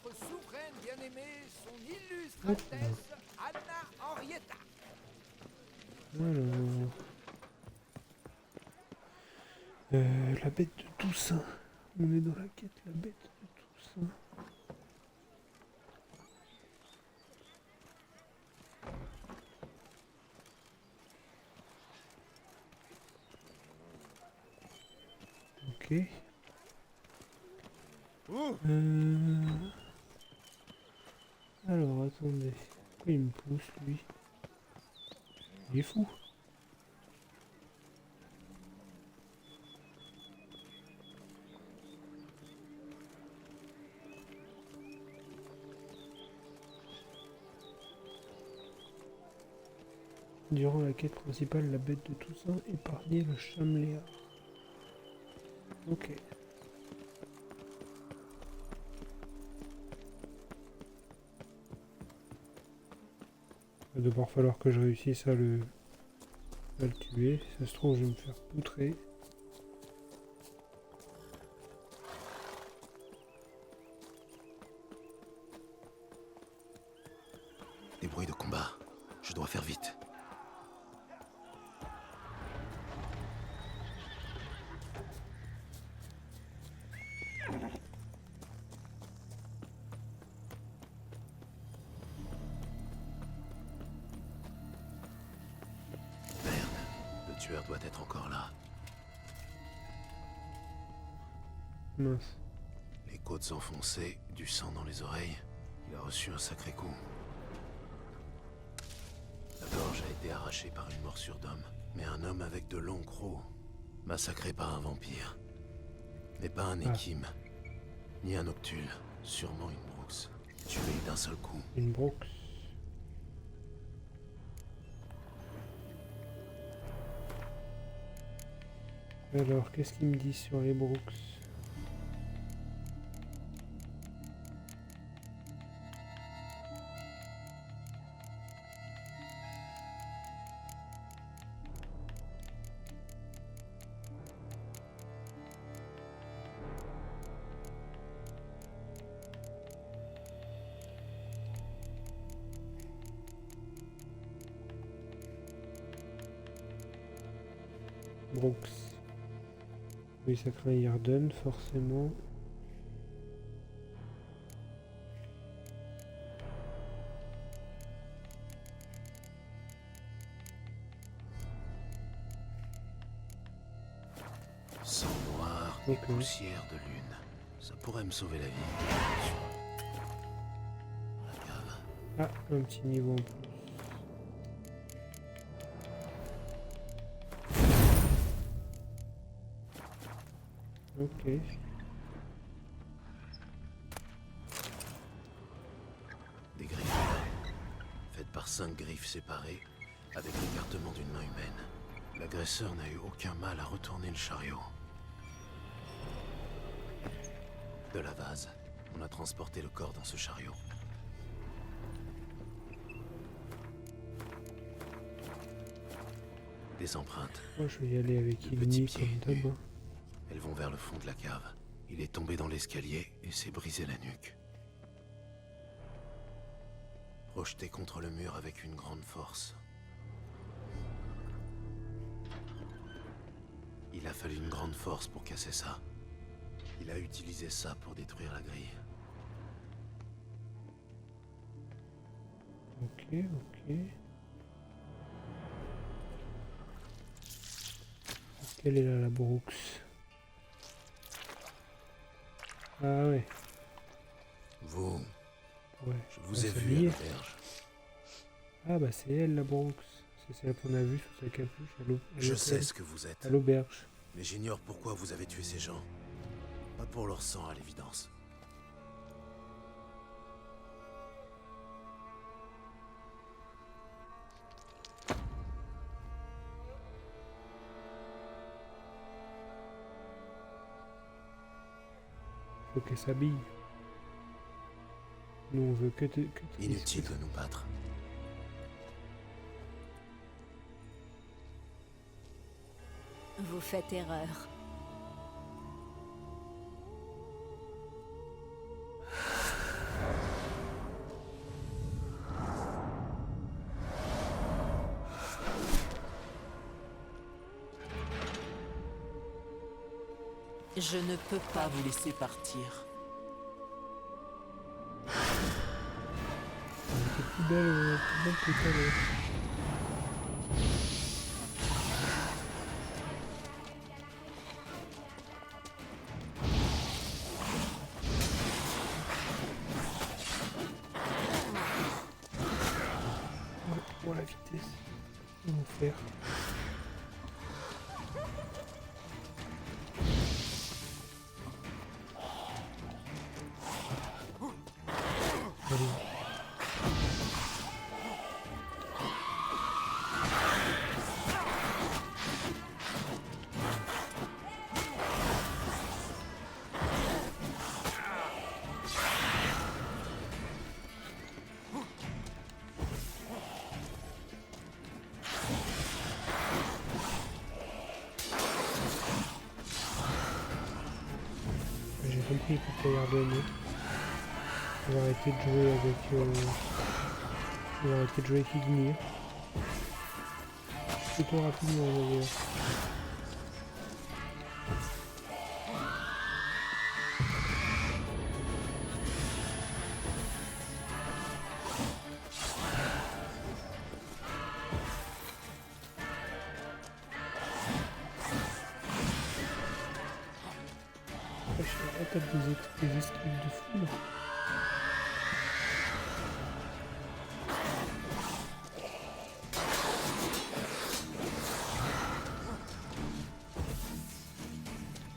notre souveraine bien-aimée, son illustre Hop là. Altesse, Anna Henrietta. Alors, la bête de Toussaint. On est dans la quête, la bête de Toussaint. Ok. Alors, attendez. Pourquoi il me pousse, lui? Il est fou. Durant la quête principale, la bête de Toussaint épargnait le Chamléard. Ok. Il va devoir falloir que je réussisse à le tuer. Si ça se trouve, je vais me faire poutrer. Des bruits de combat. Je dois faire vite. Merde, le tueur doit être encore là. Mince. Les côtes enfoncées, du sang dans les oreilles. Il a reçu un sacré coup. La gorge a été arrachée par une morsure d'homme, mais un homme avec de longs crocs, massacré par un vampire. Mais pas un équime, ni un noctule, sûrement une Brooks, tué d'un seul coup. Une Brooks. Alors, qu'est-ce qu'il me dit sur les Brooks? Brooks. Oui, ça craint Yarden, forcément. Sang noir Ok. et poussière de lune. Ça pourrait me sauver la vie. La cave. Ah, un petit niveau en plus. Ok. Des griffes. Faites par 5 griffes séparées, avec l'écartement d'une main humaine. L'agresseur n'a eu aucun mal à retourner le chariot. De la vase. On a transporté le corps dans ce chariot. Des empreintes. Moi, je vais y aller avec De petits Ilni pieds comme d'hab. nus. Elles vont vers le fond de la cave. Il est tombé dans l'escalier et s'est brisé la nuque. Projeté contre le mur avec une grande force. Il a fallu une grande force pour casser ça. Il a utilisé ça pour détruire la grille. Ok, ok. Quelle est là la Brooks? Ah ouais, Vous, ouais. je vous ai ça vu à y est. l'auberge. Ah bah c'est elle la Brooks. C'est celle qu'on a vue sous sa capuche à Je sais ce que vous êtes, à l'auberge. mais j'ignore pourquoi vous avez tué ces gens. Pas pour leur sang, à l'évidence. Faut qu'elle s'habille. Nous on veut que Inutile de nous battre. Vous faites erreur. Je ne peux Pas pas. vous laisser partir. Elle était plus belle que tout à l'heure. Oh la vitesse. Comment faire? Allez. J'ai compris pourquoi il a redonné. On va arrêter de jouer avec on va arrêter de jouer avec Ignir. Plutôt rapidement d'ailleurs. Attaque des esquives de foudre.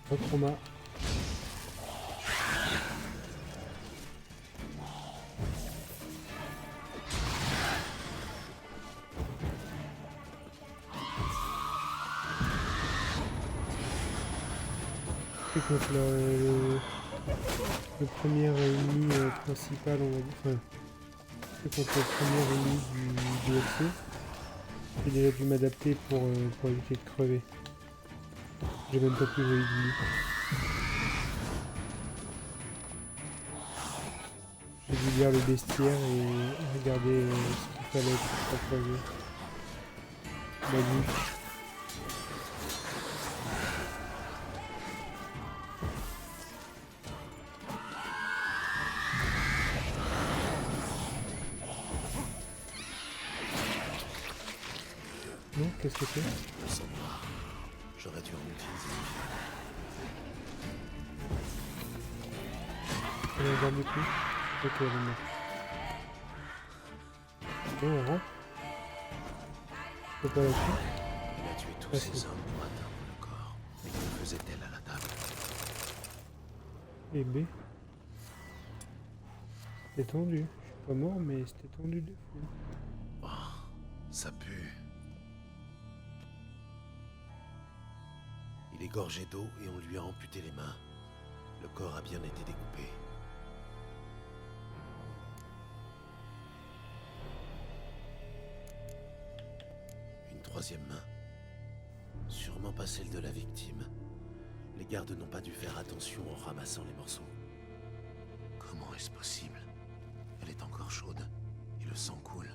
Retrauma. C'est contre le premier ennemi principal, on va dire. Enfin, c'est contre le premier ennemi du DLC. J'ai déjà dû m'adapter pour éviter de crever. J'ai même pas pu jouer Igni. J'ai dû lire le bestiaire et regarder ce qu'il fallait pour pas crever. La nuit. Non, qu'est-ce que c'est? Le sang noir. J'aurais dû en utiliser. Elle a gardé plus. Ok, elle est morte. Bon, on rentre. Je peux pas la tuer. Il a tué tous Ah, ces si. hommes pour atteindre le corps. Mais que faisait-elle à la table? Et B. C'était tendu. Je suis pas mort, mais c'était tendu de fou. Oh, ça pue. Il est gorgé d'eau et on lui a amputé les mains. Le corps a bien été découpé. Une troisième main. Sûrement pas celle de la victime. Les gardes n'ont pas dû faire attention en ramassant les morceaux. Comment est-ce possible? Elle est encore chaude et le sang coule.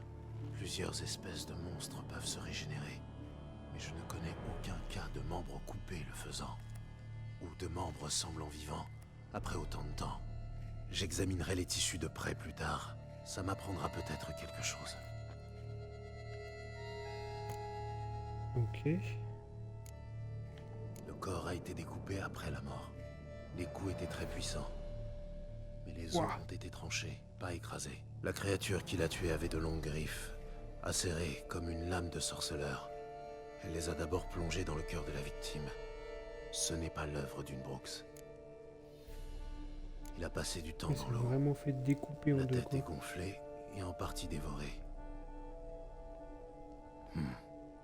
Plusieurs espèces de monstres peuvent se régénérer. Mais je ne connais aucun cas de membres coupés le faisant. Ou de membres semblant vivants, après autant de temps. J'examinerai les tissus de près plus tard. Ça m'apprendra peut-être quelque chose. Ok. Le corps a été découpé après la mort. Les coups étaient très puissants. Mais les os Ouah. ont été tranchés, pas écrasés. La créature qui l'a tué avait de longues griffes, acérées comme une lame de sorceleur. Elle les a d'abord plongées dans le cœur de la victime. Ce n'est pas l'œuvre d'une Brooks. Il a passé du temps Il s'est dans l'eau. vraiment fait découper en La deux, tête quoi. est gonflée et en partie dévorée.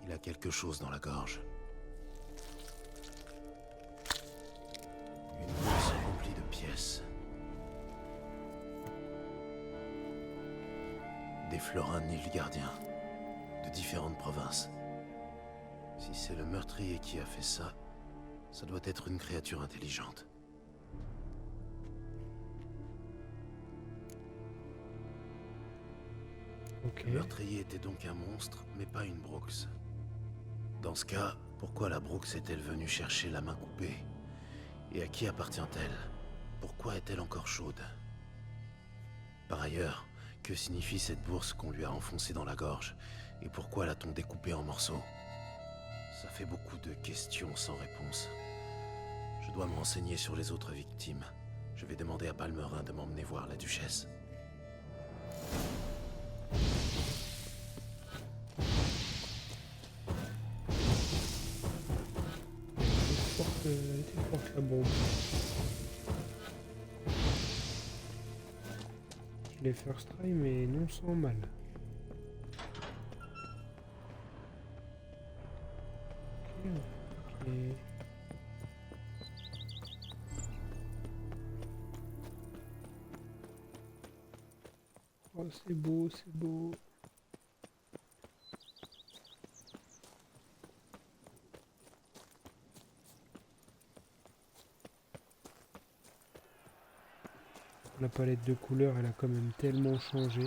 Il a quelque chose dans la gorge. Une bourse remplie de pièces. Des florins nilfgaardiens de différentes provinces. Si c'est le meurtrier qui a fait ça, ça doit être une créature intelligente. Ok. Le meurtrier était donc un monstre, mais pas une Brooks. Dans ce cas, pourquoi la Brooks est-elle venue chercher la main coupée? Et à qui appartient-elle? Pourquoi est-elle encore chaude? Par ailleurs, que signifie cette bourse qu'on lui a enfoncée dans la gorge? Et pourquoi l'a-t-on découpée en morceaux? Ça fait beaucoup de questions sans réponse. Je dois me renseigner sur les autres victimes. Je vais demander à Palmerin de m'emmener voir la duchesse. Elle était forte la bombe. Je l'ai first try mais non sans mal. Ok. Oh c'est beau, c'est beau. La palette de couleurs, elle a quand même tellement changé.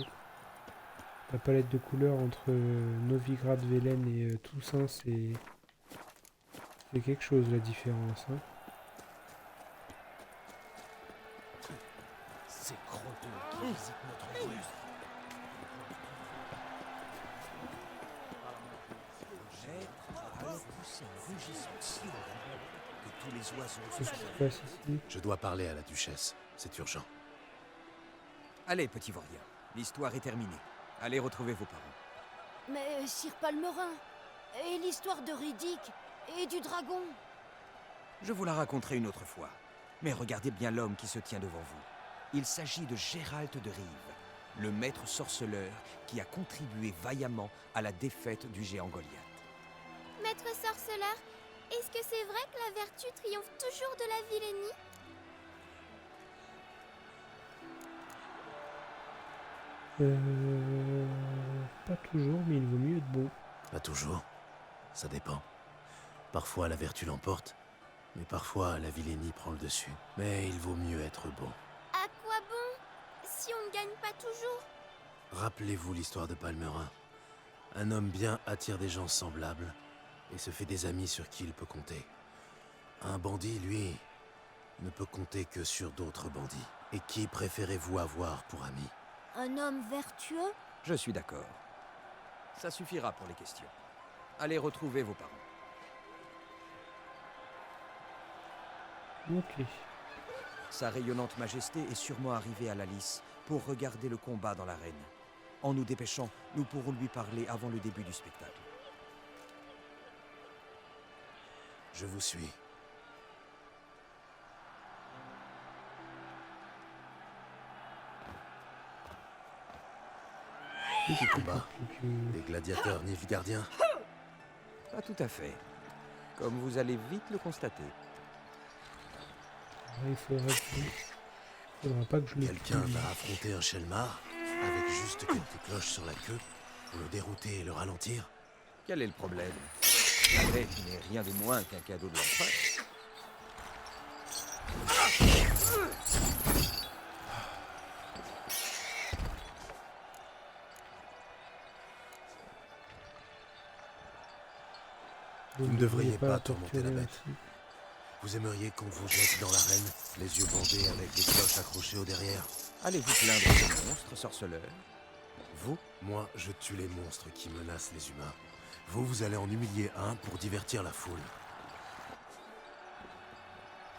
La palette de couleurs entre Novigrad, Velen et Toussaint, c'est quelque chose la différence. Hein. Ces crottons qui visitent notre ruse. Jette alors pousser un rugissement si horrible que tous les oiseaux Qu'est-ce qui se passe ici? Je dois parler à la duchesse. C'est urgent. Allez, petit vaurien, l'histoire est terminée. Allez retrouver vos parents. Mais Sir Palmerin, et l'histoire de Riddick et du dragon? Je vous la raconterai une autre fois. Mais regardez bien l'homme qui se tient devant vous. Il s'agit de Gérald de Rive, le maître sorceleur qui a contribué vaillamment à la défaite du géant Goliath. Maître sorceleur, est-ce que c'est vrai que la vertu triomphe toujours de la vilainie? Pas toujours, mais il vaut mieux être bon. Pas toujours. Ça dépend. Parfois la vertu l'emporte, mais parfois la vilainie prend le dessus. Mais il vaut mieux être bon. À quoi bon, si on ne gagne pas toujours? Rappelez-vous l'histoire de Palmerin. Un homme bien attire des gens semblables et se fait des amis sur qui il peut compter. Un bandit, lui, ne peut compter que sur d'autres bandits. Et qui préférez-vous avoir pour ami? Un homme vertueux? Je suis d'accord. Ça suffira pour les questions. Allez retrouver vos parents. Ok. Sa rayonnante majesté est sûrement arrivée à la lice pour regarder le combat dans l'arène. En nous dépêchant, nous pourrons lui parler avant le début du spectacle. Je vous suis. Qui combat? Des gladiateurs nilfgaardiens? Pas tout à fait. Comme vous allez vite le constater. Il faudra pas que je le Quelqu'un tue. va affronter un Shelmar avec juste quelques cloches sur la queue pour le dérouter et le ralentir? Quel est le problème? La bête n'est rien de moins qu'un cadeau de l'empereur. Vous ne devriez pas la tourmenter la torturer bête. ainsi. Vous aimeriez qu'on vous jette dans l'arène, les yeux bandés avec des cloches accrochées au derrière? Allez-vous plaindre ce monstre sorceleur? Vous? Moi, je tue les monstres qui menacent les humains. Vous allez en humilier un pour divertir la foule.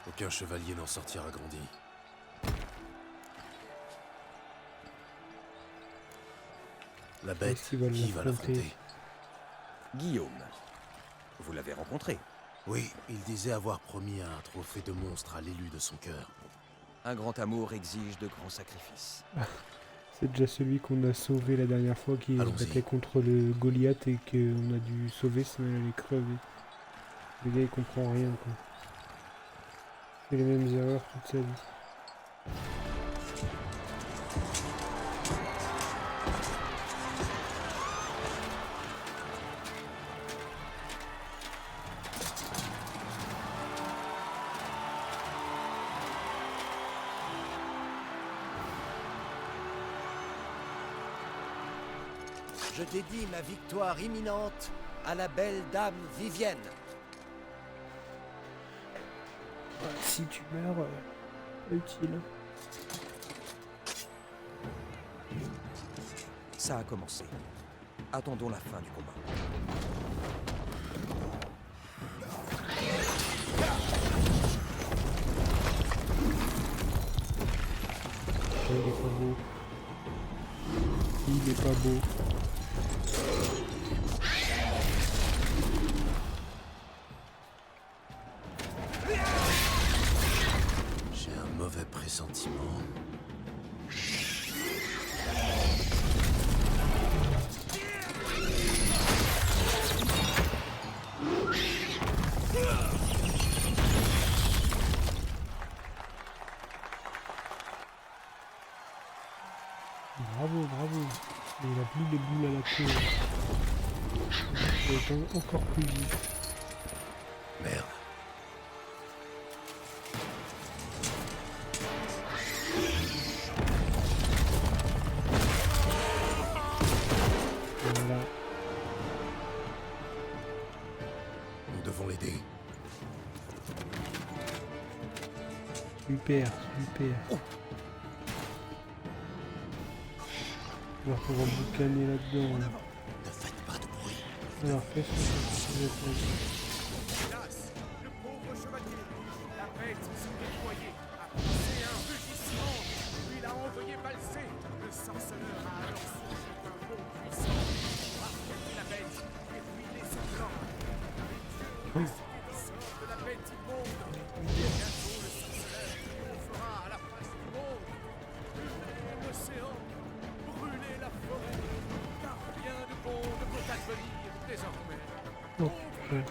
Aucun chevalier n'en sortira grandi. La bête, Est-ce qu'il va qui va l'affronter? l'affronter? Guillaume. Vous l'avez rencontré. Oui, il disait avoir promis un trophée de monstre à l'élu de son cœur. Un grand amour exige de grands sacrifices. C'est déjà celui qu'on a sauvé la dernière fois qui se Allons-y. battait contre le Goliath et qu'on a dû sauver sinon il allait crever. Le gars il comprend rien quoi. Il fait les mêmes erreurs toute sa vie. Je dédie ma victoire imminente à la belle dame Vivienne. si tu meurs, pas utile. Ça a commencé. Attendons la fin du combat. Il est pas beau. Il est pas beau. J'ai un mauvais pressentiment. Bravo, bravo. Mais il a plus les boules à la queue. Il est encore plus vif. Merde. Voilà. Nous devons l'aider. Super, super. On va pouvoir boucaner là-dedans. Là. Ne faites pas de bruit. Alors, qu'est-ce que c'est? Hélas, le pauvre chevalier, la bête s'est déployée, a poussé un rugissement, puis l'a envoyé valser. Le sorceleur a alors soufflé un bond puissant, a frappé la bête et ruiné son plan. Les dieux ont décidé du sort de la bête immonde. Bientôt le sorceleur triomphera à la face du monde. Brûlez l'océan, brûlez la forêt, car rien de bon ne peut advenir désormais. Oh, ouais.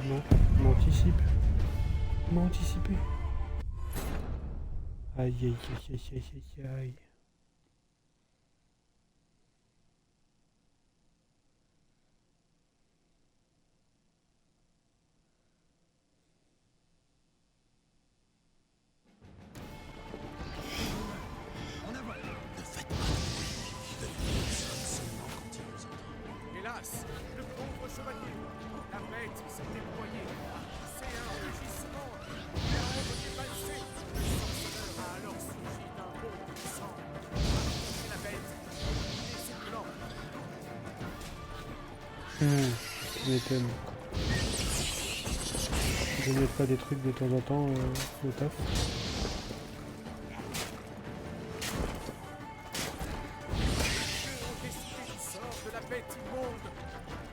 Non, on anticipe. On a anticipé. Aïe aïe aïe aïe aïe aïe. Hélas, le pauvre chevalier, la bête s'est déployée, a poussé un rugissement, et a envoyé valser. Le sorceleur a alors surgi d'un bond puissant, a poussé la bête et ses plans. Tu m'étonnes. Je ne mets pas des trucs de temps en temps au taf.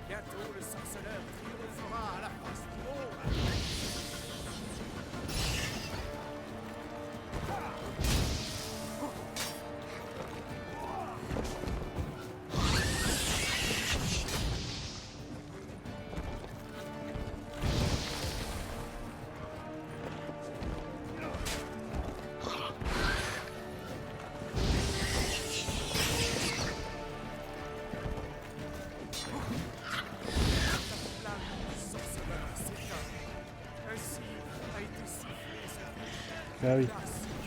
Bientôt le sorceleur triomphera à la face du monde. Ah oui,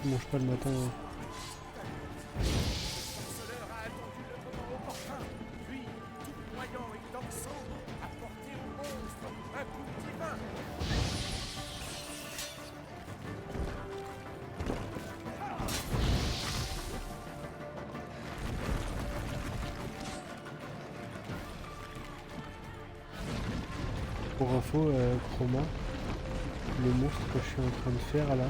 tu manges pas le matin. Hein. Le sorceleur a attendu le moment opportun, puis, tout noyant et dansant, a porté au monstre un coup divin. Pour info, Chroma, le monstre que je suis en train de faire là,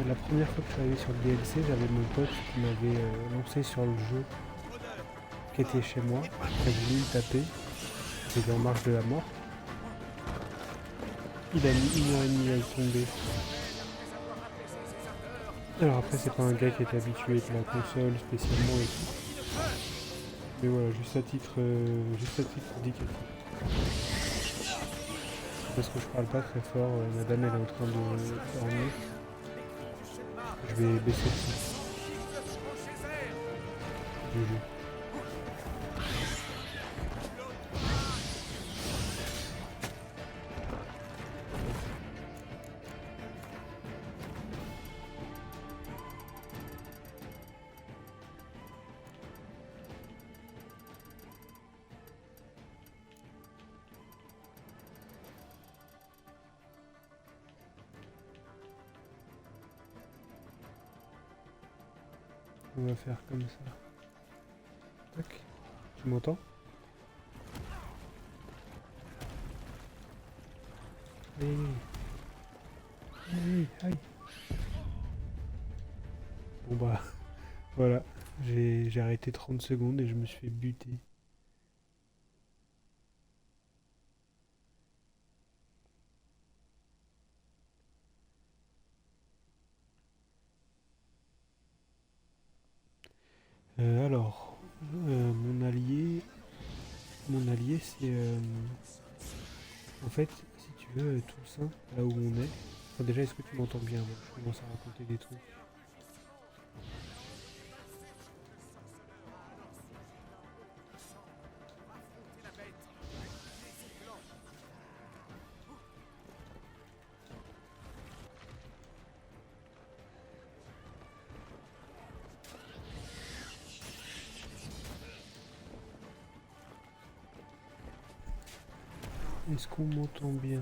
la première fois que je suis arrivé sur le DLC, j'avais mon pote qui m'avait lancé sur le jeu qui était chez moi, qui a voulu le taper, j'étais en marche de la mort. Il a mis 1h30 à y tomber. Alors après c'est pas un gars qui est habitué de la console spécialement et tout. Mais voilà, juste à titre indicatif. Parce que je parle pas très fort, madame elle est en train de dormir. Je vais baisser le son. Du jeu. On va faire comme ça. Tac. Tu m'entends? Aïe. Aïe, aïe. Bon bah, voilà. J'ai arrêté 30 secondes et je me suis fait buter. Alors, mon allié c'est en fait, si tu veux, Toussaint, là où on est. Enfin, déjà, est-ce que tu m'entends bien? Bon, je commence à raconter des trucs. Est-ce qu'on m'entend bien?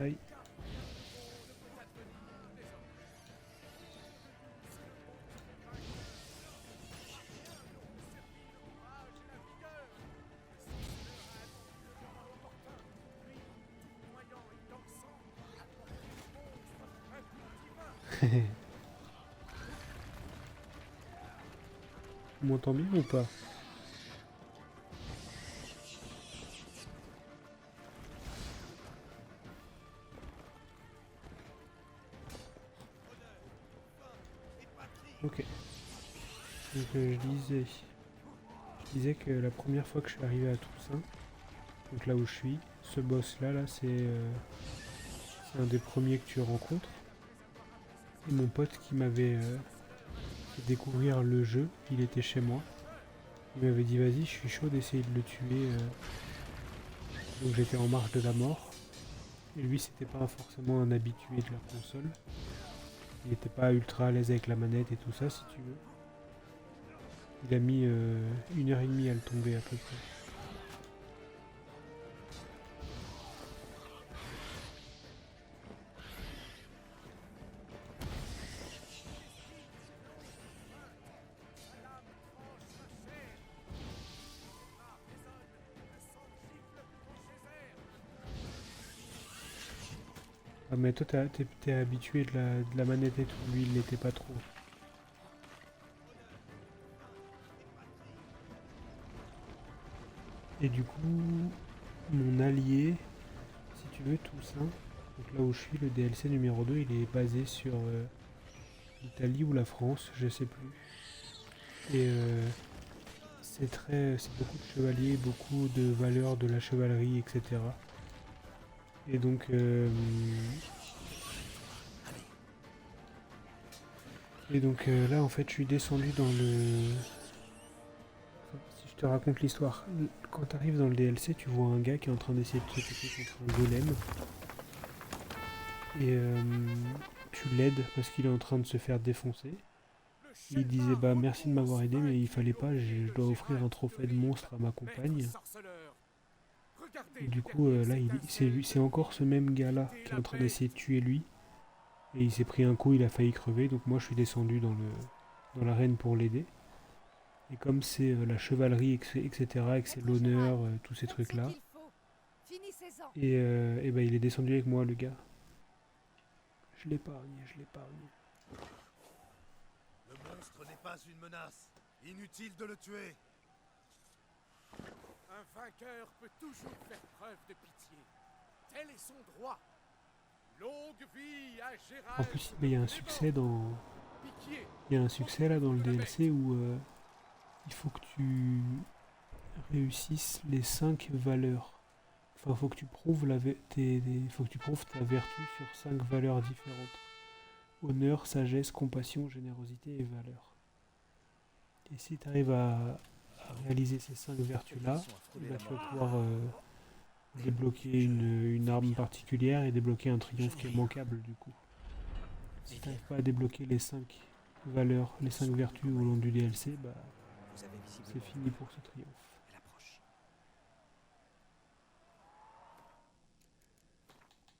Aïe. Tu m'entends bien ou pas? Ok. Donc je disais que la première fois que je suis arrivé à Toussaint, donc là où je suis, ce boss là, c'est un des premiers que tu rencontres. Et mon pote qui m'avait fait découvrir le jeu, il était chez moi. Il m'avait dit vas-y, je suis chaud d'essayer de le tuer. Donc j'étais en marche de la mort. Et lui, c'était pas forcément un habitué de la console. Il n'était pas ultra à l'aise avec la manette et tout ça, si tu veux. Il a mis 1h30 à le tomber à peu près. Ah mais toi t'es habitué de la manette et tout, lui il l'était pas trop. Et du coup, mon allié, si tu veux, Toussaint, donc là où je suis, le DLC numéro 2, il est basé sur l'Italie ou la France, je sais plus. Et c'est beaucoup de chevaliers, beaucoup de valeurs de la chevalerie, etc. Et donc, là, en fait, je suis descendu dans le... Si je te raconte l'histoire, quand tu arrives dans le DLC, tu vois un gars qui est en train d'essayer de se péter contre un golem. Et tu l'aides parce qu'il est en train de se faire défoncer. Il disait bah merci de m'avoir aidé, mais il fallait pas, je dois offrir un trophée de monstre à ma compagne. Et du coup, là, c'est encore ce même gars-là qui est en train d'essayer de tuer lui. Et il s'est pris un coup, il a failli crever. Donc moi, je suis descendu dans l'arène pour l'aider. Et comme c'est la chevalerie, etc., et que c'est l'honneur, tous ces Faites ce trucs-là. qu'il faut. Finissez-en. Et ben il est descendu avec moi, le gars. Je l'épargne, je l'épargne. Le monstre n'est pas une menace. Inutile de le tuer. Un vainqueur peut toujours faire preuve de pitié. Tel est son droit. Longue vie à Gérald. En plus, il y a un succès dans... Piquier. Il y a un succès là dans le DLC où il faut que tu réussisses les 5 valeurs. Enfin, faut que tu prouves faut que tu prouves ta vertu sur 5 valeurs différentes. Honneur, sagesse, compassion, générosité et valeur. Et si tu arrives à réaliser ces 5 vertus-là, tu vas pouvoir débloquer une arme particulière et débloquer un triomphe qui est manquable du coup. Si tu n'arrives pas à débloquer les 5 valeurs, les 5 vertus au long du DLC, bah Vous avez c'est visiblement fini pour ce triomphe. elle approche.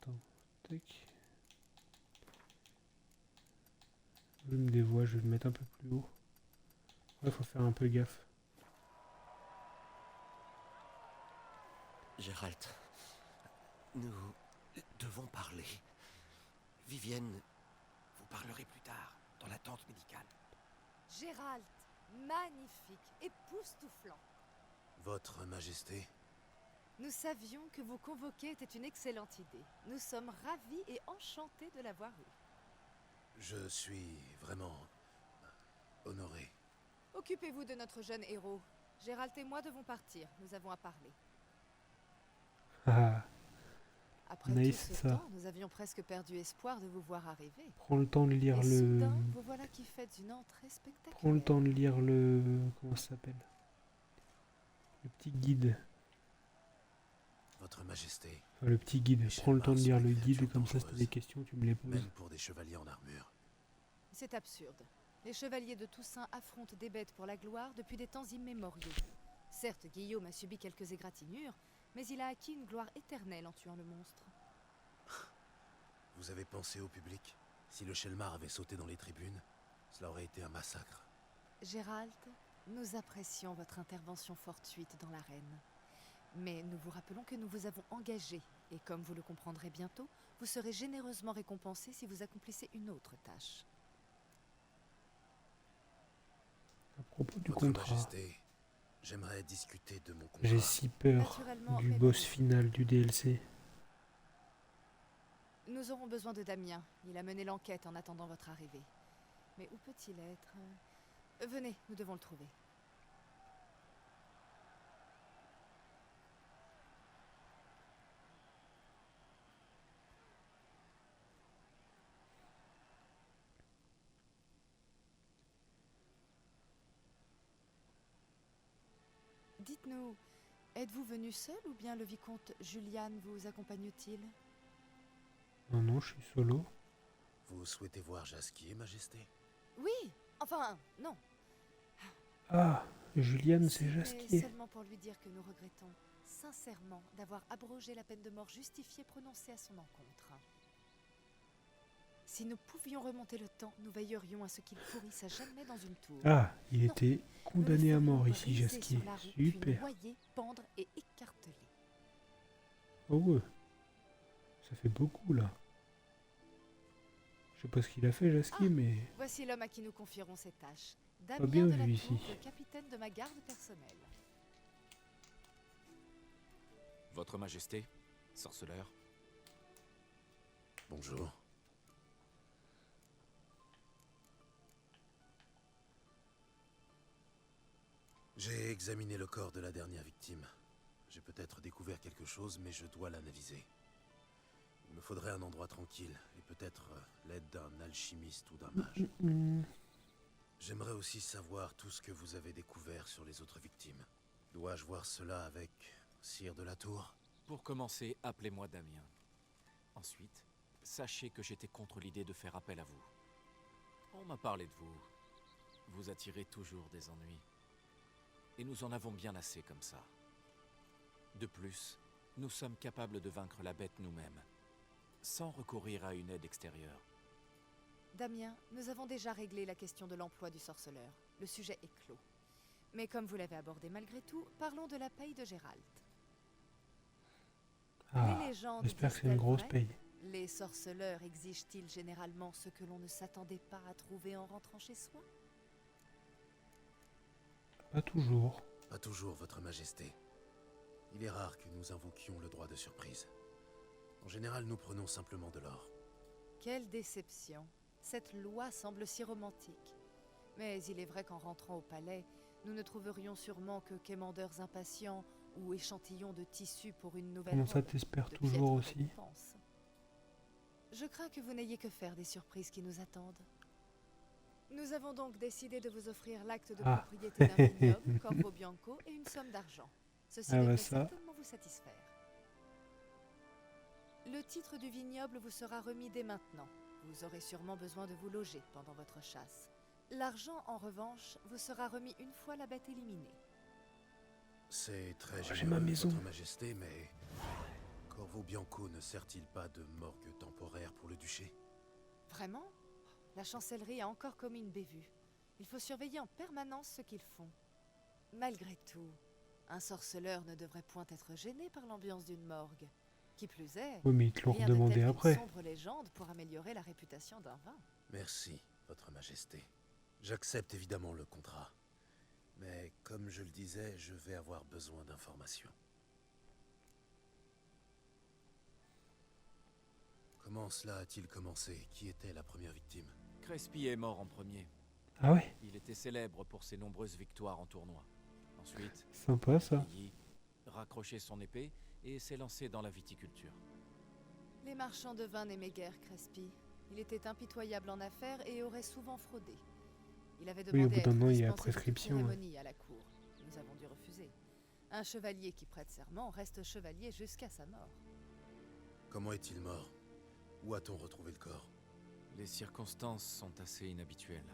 Attends, tac. Volume des voix, je vais le mettre un peu plus haut. Ouais, faut faire un peu gaffe. Gérald, nous devons parler. Vivienne, vous parlerez plus tard, dans la tente médicale. Gérald, magnifique, époustouflant. Votre Majesté, Nous savions que vous convoquer était une excellente idée. Nous sommes ravis et enchantés de l'avoir eu. je suis vraiment honoré. Occupez-vous de notre jeune héros. Gérald et moi devons partir. Nous avons à parler. Ah, Après Nice, tout ce ça. temps, nous avions presque perdu espoir de vous voir arriver. prends le temps de lire Et le... soudain, vous voilà qui faites une entrée spectaculaire. Prends le temps de lire le... Comment ça s'appelle? Le petit guide. Votre Majesté, Enfin, le petit guide. Les Prends le temps de lire Shelmars sont le des guide et créatures comme ça, si t'as dangereuses. des questions, tu me les poses. même pour des chevaliers en armure. C'est absurde. Les chevaliers de Toussaint affrontent des bêtes pour la gloire depuis des temps immémoriaux. Certes, Guillaume a subi quelques égratignures, mais il a acquis une gloire éternelle en tuant le monstre. Vous avez pensé au public? Si le Shelmar avait sauté dans les tribunes, cela aurait été un massacre. Gérald, nous apprécions votre intervention fortuite dans l'arène. Mais nous vous rappelons que nous vous avons engagé, et comme vous le comprendrez bientôt, vous serez généreusement récompensé si vous accomplissez une autre tâche. À propos du Votre contrat. Majesté, j'aimerais discuter de mon contrat. J'ai si peur Naturellement, du mais boss vas-y. final du DLC. Nous aurons besoin de Damien. Il a mené l'enquête en attendant votre arrivée. Mais où peut-il être? Venez, nous devons le trouver. Dites-nous, êtes-vous venu seul ou bien le vicomte Julian vous accompagne-t-il? Non, non, je suis solo. Vous souhaitez voir Jasquier, Majesté? Oui, enfin, non. Ah, Juliane, c'est C'était Jasquier. seulement pour lui dire que nous regrettons sincèrement d'avoir abrogé la peine de mort justifiée prononcée à son encontre. Si nous pouvions remonter le temps, nous veillerions à ce qu'il pourrisse à jamais dans une tour. Ah, il Non. était Nous le condamné à ferions mort ici, briser Jasquier. sur la rue, puis Super. noyer, pendre et écarteler. Oh ouais. Ça fait beaucoup là. Je sais pas ce qu'il a fait, Jasquier, Ah. mais... Voici l'homme à qui nous confierons ces tâches. bien Damien de la vu Tour, ici. le capitaine de ma garde personnelle. Votre Majesté, sorceleur. Bonjour. J'ai examiné le corps de la dernière victime. J'ai peut-être découvert quelque chose, mais je dois l'analyser. Il me faudrait un endroit tranquille, et peut-être l'aide d'un alchimiste ou d'un mage. J'aimerais aussi savoir tout ce que vous avez découvert sur les autres victimes. Dois-je voir cela avec Sire de la Tour? Pour commencer, appelez-moi Damien. Ensuite, sachez que j'étais contre l'idée de faire appel à vous. On m'a parlé de vous. Vous attirez toujours des ennuis. Et nous en avons bien assez comme ça. De plus, nous sommes capables de vaincre la bête nous-mêmes, sans recourir à une aide extérieure. Damien, nous avons déjà réglé la question de l'emploi du sorceleur. Le sujet est clos. Mais comme vous l'avez abordé malgré tout, parlons de la paye de Gérald. Ah, Les légendes j'espère que c'est une disent-elles grosse vrai? paye. Les sorceleurs exigent-ils généralement ce que l'on ne s'attendait pas à trouver en rentrant chez soi? Pas toujours. Pas toujours, Votre Majesté. Il est rare que nous invoquions le droit de surprise. En général, nous prenons simplement de l'or. Quelle déception. Cette loi semble si romantique. Mais il est vrai qu'en rentrant au palais, nous ne trouverions sûrement que quémandeurs impatients ou échantillons de tissu pour une nouvelle Comment ça, robe, t'espères de toujours piètres aussi? récompenses. Je crains que vous n'ayez que faire des surprises qui nous attendent. Nous avons donc décidé de vous offrir l'acte de Ah. propriété d'un vignoble, Corvo Bianco, et une somme d'argent. Ceci Ah bah devrait ça. certainement vous satisfaire. Le titre du vignoble vous sera remis dès maintenant. Vous aurez sûrement besoin de vous loger pendant votre chasse. L'argent, en revanche, vous sera remis une fois la bête éliminée. C'est très j'ai généreux, ma maison. Votre Majesté, mais... Corvo Bianco ne sert-il pas de morgue temporaire pour le duché? Vraiment? La chancellerie a encore commis une bévue. Il faut surveiller en permanence ce qu'ils font. Malgré tout, un sorceleur ne devrait point être gêné par l'ambiance d'une morgue. Qui plus est, Oui, mais ils te l'ont rien de redemandé tel qu'une après. sombre légende pour améliorer la réputation d'un vin. Merci, Votre Majesté. J'accepte évidemment le contrat. Mais comme je le disais, je vais avoir besoin d'informations. Comment cela a-t-il commencé? Qui était la première victime? Crespi est mort en premier. Ah ouais, Il était célèbre pour ses nombreuses victoires en tournoi. Ensuite, sympa ça. Yi raccroché son épée et s'est lancé dans la viticulture. Les marchands de vin n'aimaient guère Crespi. Il était impitoyable en affaires et aurait souvent fraudé. Il avait Oui, au demandé bout à d'un être moment, il y a la dispensé de toute prescription, ouais. cérémonie à la cour. Nous avons dû refuser. Un chevalier qui prête serment reste chevalier jusqu'à sa mort. Comment est-il mort? Où a-t-on retrouvé le corps? Les circonstances sont assez inhabituelles.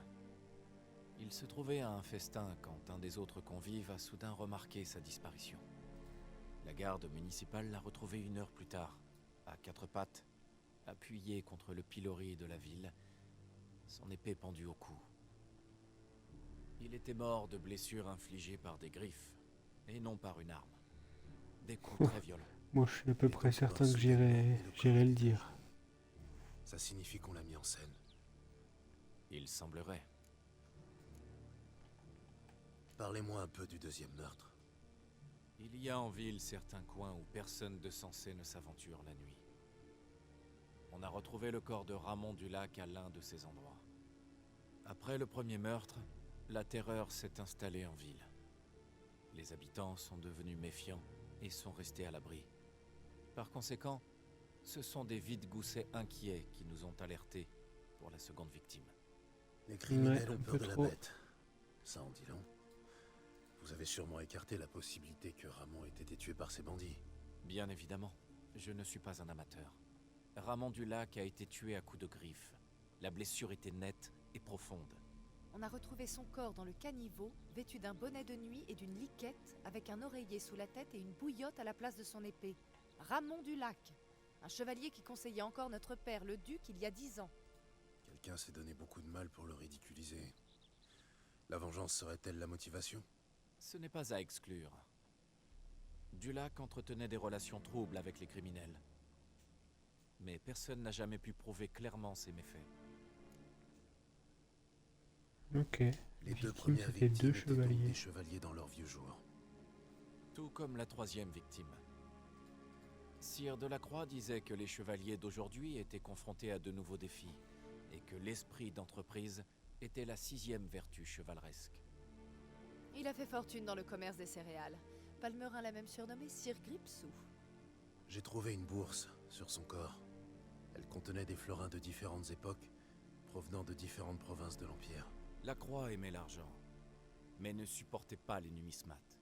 Il se trouvait à un festin quand un des autres convives a soudain remarqué sa disparition. La garde municipale l'a retrouvé 1 heure plus tard, à 4 pattes, appuyé contre le pilori de la ville, son épée pendue au cou. Il était mort de blessures infligées par des griffes, et non par une arme. Des coups très violents. Moi, je suis à peu Et près donc, certain mort que soudainement, j'irai et le corps le était dire. Ça signifie qu'on l'a mis en scène. Il semblerait. Parlez-moi un peu du deuxième meurtre. Il y a en ville certains coins où personne de sensé ne s'aventure la nuit. On a retrouvé le corps de Ramon du Lac à l'un de ces endroits. Après le premier meurtre, la terreur s'est installée en ville. Les habitants sont devenus méfiants et sont restés à l'abri. Par conséquent, ce sont des vide-goussets inquiets qui nous ont alertés pour la seconde victime. Les criminels Ouais, ont un peur peu de la trop. bête. Ça en dit long. Vous avez sûrement écarté la possibilité que Ramon ait été tué par ces bandits. Bien évidemment, je ne suis pas un amateur. Ramon du Lac a été tué à coups de griffes. La blessure était nette et profonde. On a retrouvé son corps dans le caniveau, vêtu d'un bonnet de nuit et d'une liquette, avec un oreiller sous la tête et une bouillotte à la place de son épée. Ramon du Lac, un chevalier qui conseillait encore notre père, le duc, il y a 10 ans. Quelqu'un s'est donné beaucoup de mal pour le ridiculiser. La vengeance serait-elle la motivation? Ce n'est pas à exclure. Dulac entretenait des relations troubles avec les criminels. Mais personne n'a jamais pu prouver clairement ses méfaits. Ok. Les deux Victime, premières c'était victimes 2 étaient donc chevaliers. des chevaliers dans leur vieux jour. Tout comme la troisième victime. Sire Delacroix disait que les chevaliers d'aujourd'hui étaient confrontés à de nouveaux défis, et que l'esprit d'entreprise était la 6e vertu chevaleresque. Il a fait fortune dans le commerce des céréales. Palmerin l'a même surnommé Sir Gripsou. J'ai trouvé une bourse sur son corps. Elle contenait des florins de différentes époques, provenant de différentes provinces de l'Empire. La Croix aimait l'argent, mais ne supportait pas les numismates.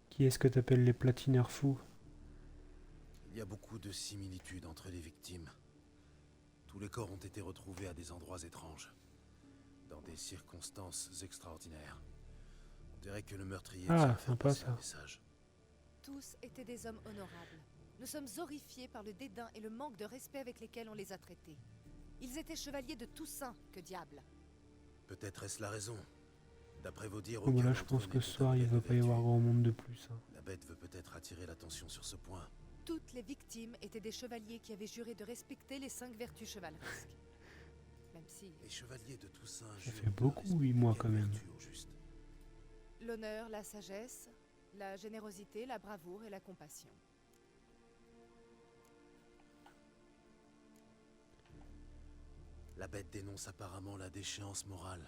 Qui est-ce que t'appelles les platineurs fous? Il y a beaucoup de similitudes entre les victimes. Tous les corps ont été retrouvés à des endroits étranges, dans des circonstances extraordinaires. On dirait que le meurtrier Ah, tient à faire sympa, passer ça. un message. Tous étaient des hommes honorables. Nous sommes horrifiés par le dédain et le manque de respect avec lesquels on les a traités. Ils étaient chevaliers de Toussaint, que diable! peut-être est-ce la raison. D'après vos dires, Bon, bah aucun là, je d'entre eux pense que n'est ce tout à soir, fait il va pas y avoir vertueux. grand monde de plus. Hein. La bête veut peut-être attirer l'attention sur ce point. Toutes les victimes étaient des chevaliers qui avaient juré de respecter les 5 vertus chevaleresques. Même si Les chevaliers de Toussaint Ça jurent fait de beaucoup, respecter 8 mois quelle quand même. vertu au juste? l'honneur, la sagesse, la générosité, la bravoure et la compassion. La bête dénonce apparemment la déchéance morale.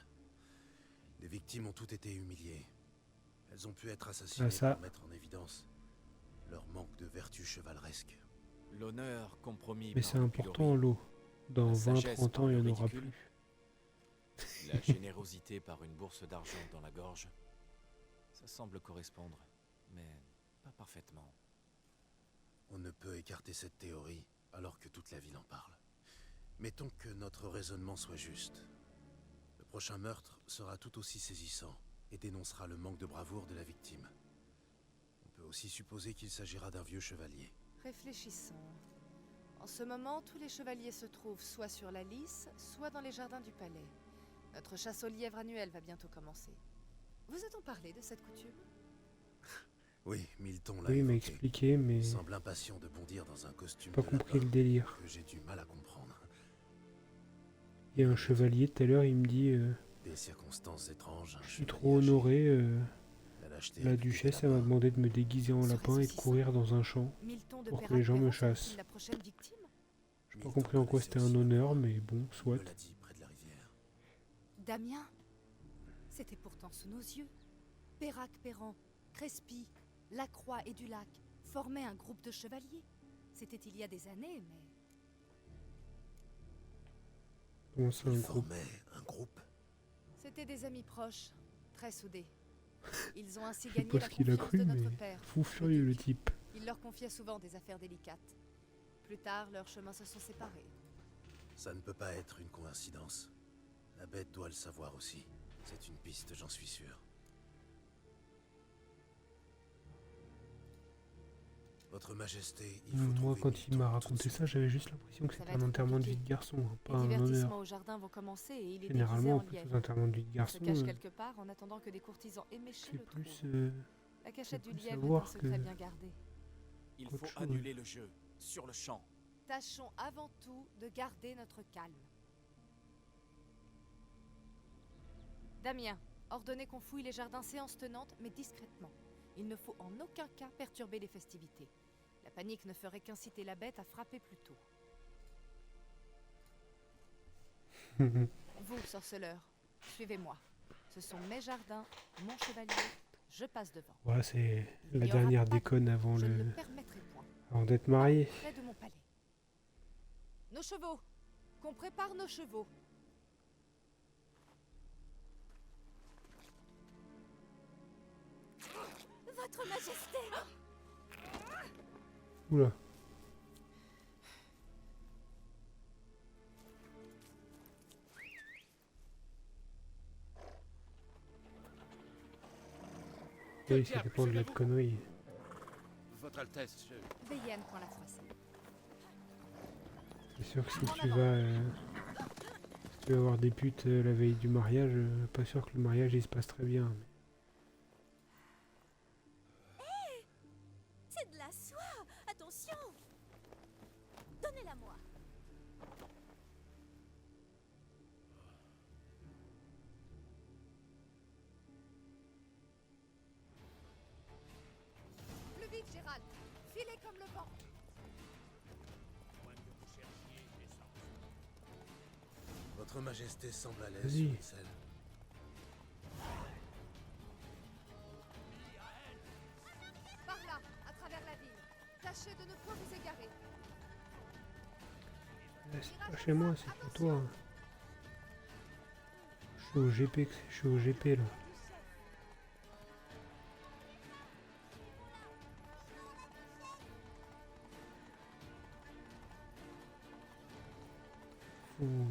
Les victimes ont toutes été humiliées. Elles ont pu être assassinées ça. pour mettre en évidence leur manque de vertu chevaleresque. L'honneur compromis Mais par c'est le important, pilori, l'eau. Dans La 20-30 sagesse ans, par il le n'y en aura ridicule. plus. la générosité par une bourse d'argent dans la gorge. Ça semble correspondre, mais pas parfaitement. On ne peut écarter cette théorie alors que toute la ville en parle. Mettons que notre raisonnement soit juste. Le prochain meurtre sera tout aussi saisissant et dénoncera le manque de bravoure de la victime. On peut aussi supposer qu'il s'agira d'un vieux chevalier. Réfléchissons. En ce moment, tous les chevaliers se trouvent soit sur la lice, soit dans les jardins du palais. Notre chasse aux lièvres annuelle va bientôt commencer. Vous a-t-on parlé de cette coutume? Oui, Milton l'a Oui, il m'a évoqué. expliqué, mais Il j'ai semble impatient de bondir dans un costume pas de compris lapin le délire. que j'ai du mal à comprendre. Il y a un chevalier tout à l'heure, il me dit Des circonstances étranges. je suis trop honoré. La lâcheté La avec des duchesse, elle m'a lapins. demandé de me déguiser en Ce lapin et de courir dans un champ. Milton de pour que Perrac les gens me Perron serait-il chassent. la prochaine victime? J'ai pas compris en quoi c'était un honneur, mais bon, soit. Me l'a dit près de la rivière. Damien, c'était pourtant sous nos yeux. Perrac Perran, Crespi, Lacroix et Dulac formaient un groupe de chevaliers. C'était il y a des années, mais... Comment ça, un Ils groupe? formaient un groupe. C'était des amis proches, très soudés. Ils ont ainsi Je sais gagné pas la ce qu'il a confiance cru, de mais notre père. fou furieux le type. Il leur confiait souvent des affaires délicates. Plus tard, leurs chemins se sont séparés. Ça ne peut pas être une coïncidence. La bête doit le savoir aussi. C'est une piste, j'en suis sûr. Votre Majesté, il faut Moi, trouver quand Milton il m'a tout de raconté suite. ça, j'avais juste l'impression que Ça va c'était un être enterrement de vie compliqué. de garçon, hein, pas Les un divertissements honneur. au jardin vont commencer et il est Généralement, déguisé on en fait lièvre. tous enterrements de vie de Il se garçon. cache quelque part en attendant que des courtisans éméchés C'est le plus, trouvent. La cachette c'est du plus lièvre est savoir un secret que- bien gardé. Il Autre faut chose. annuler le jeu, sur le champ. Tâchons avant tout de garder notre calme. Damien, ordonnez qu'on fouille les jardins séance tenante, mais discrètement. Il ne faut en aucun cas perturber les festivités. La panique ne ferait qu'inciter la bête à frapper plus tôt. Vous, sorceleur, suivez-moi. Ce sont mes jardins, mon chevalier, je passe devant. Voilà, c'est Il la n'y aura dernière pas de- déconne avant Je ne le, le permettrai point. avant d'être marié. Près de mon palais. Nos chevaux! Qu'on prépare nos chevaux! Votre Majesté! Oula. Oui, ça dépend de la connerie. Votre Altesse, je... Veillen prend la froissée. C'est sûr que si tu vas avoir des putes la veille du mariage, pas sûr que le mariage il se passe très bien. C'est de la soie! Attention! Donnez-la moi! Plus vite, Gérald! Filez comme le vent! Votre Majesté semble à l'aise Vas-y. sur les selles. Par là, à travers la ville. Tâchez de ne point vous égarer. C'est pas chez moi, c'est chez toi. Je suis au GP, je suis au GP là. Ouh,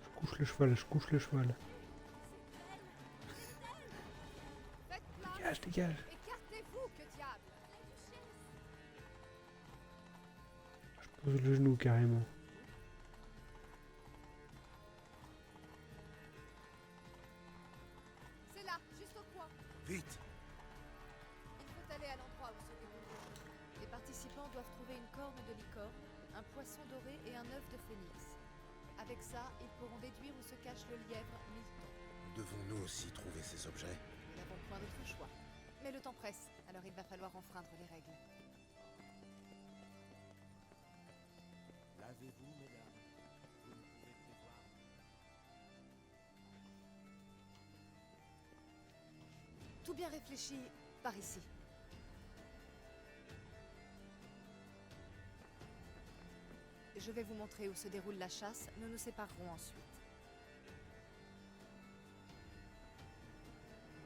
je couche le cheval, je couche le cheval. Faites place! Dégage, dégage. Écartez-vous, que diable! Je pose le genou carrément. participants doivent trouver une corne de licorne, un poisson doré et un œuf de phénix. Avec ça, ils pourront déduire où se cache le lièvre Milton. Devons-nous aussi trouver ces objets? Nous n'avons point d'autre choix. Mais le temps presse, alors il va falloir enfreindre les règles. Lavez-vous, mesdames. Vous ne pouvez prévoir. Tout bien réfléchi, par ici. Je vais vous montrer où se déroule la chasse, nous nous séparerons ensuite.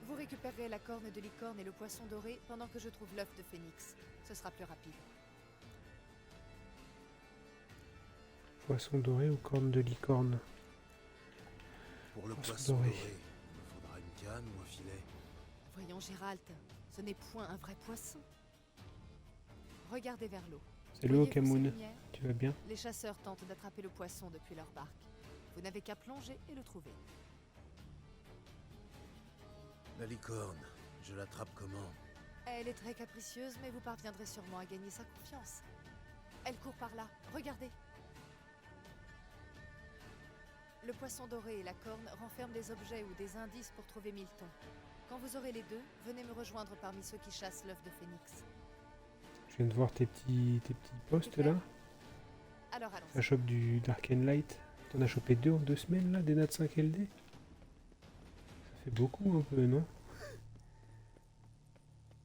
Vous récupérerez la corne de licorne et le poisson doré pendant que je trouve l'œuf de phénix. Ce sera plus rapide. Poisson doré ou corne de licorne? Pour le Poisson poisson doré. doré, il me faudra une canne ou un filet. Voyons, Gérald, ce n'est point un vrai poisson. Regardez vers l'eau. Salut Voyez-vous ces Okamoun, lumières? tu vas bien? Les chasseurs tentent d'attraper le poisson depuis leur barque. Vous n'avez qu'à plonger et le trouver. La licorne, je l'attrape comment? Elle est très capricieuse, mais vous parviendrez sûrement à gagner sa confiance. Elle court par là, regardez. Le poisson doré et la corne renferment des objets ou des indices pour trouver Milton. Quand vous aurez les deux, venez me rejoindre parmi ceux qui chassent l'œuf de phénix. Je viens de voir tes petits posts là. Alors Ça allons-y. chope du Dark and Light. T'en as chopé 2 en 2 semaines là, des Nat 5 LD? Ça fait beaucoup un peu, non?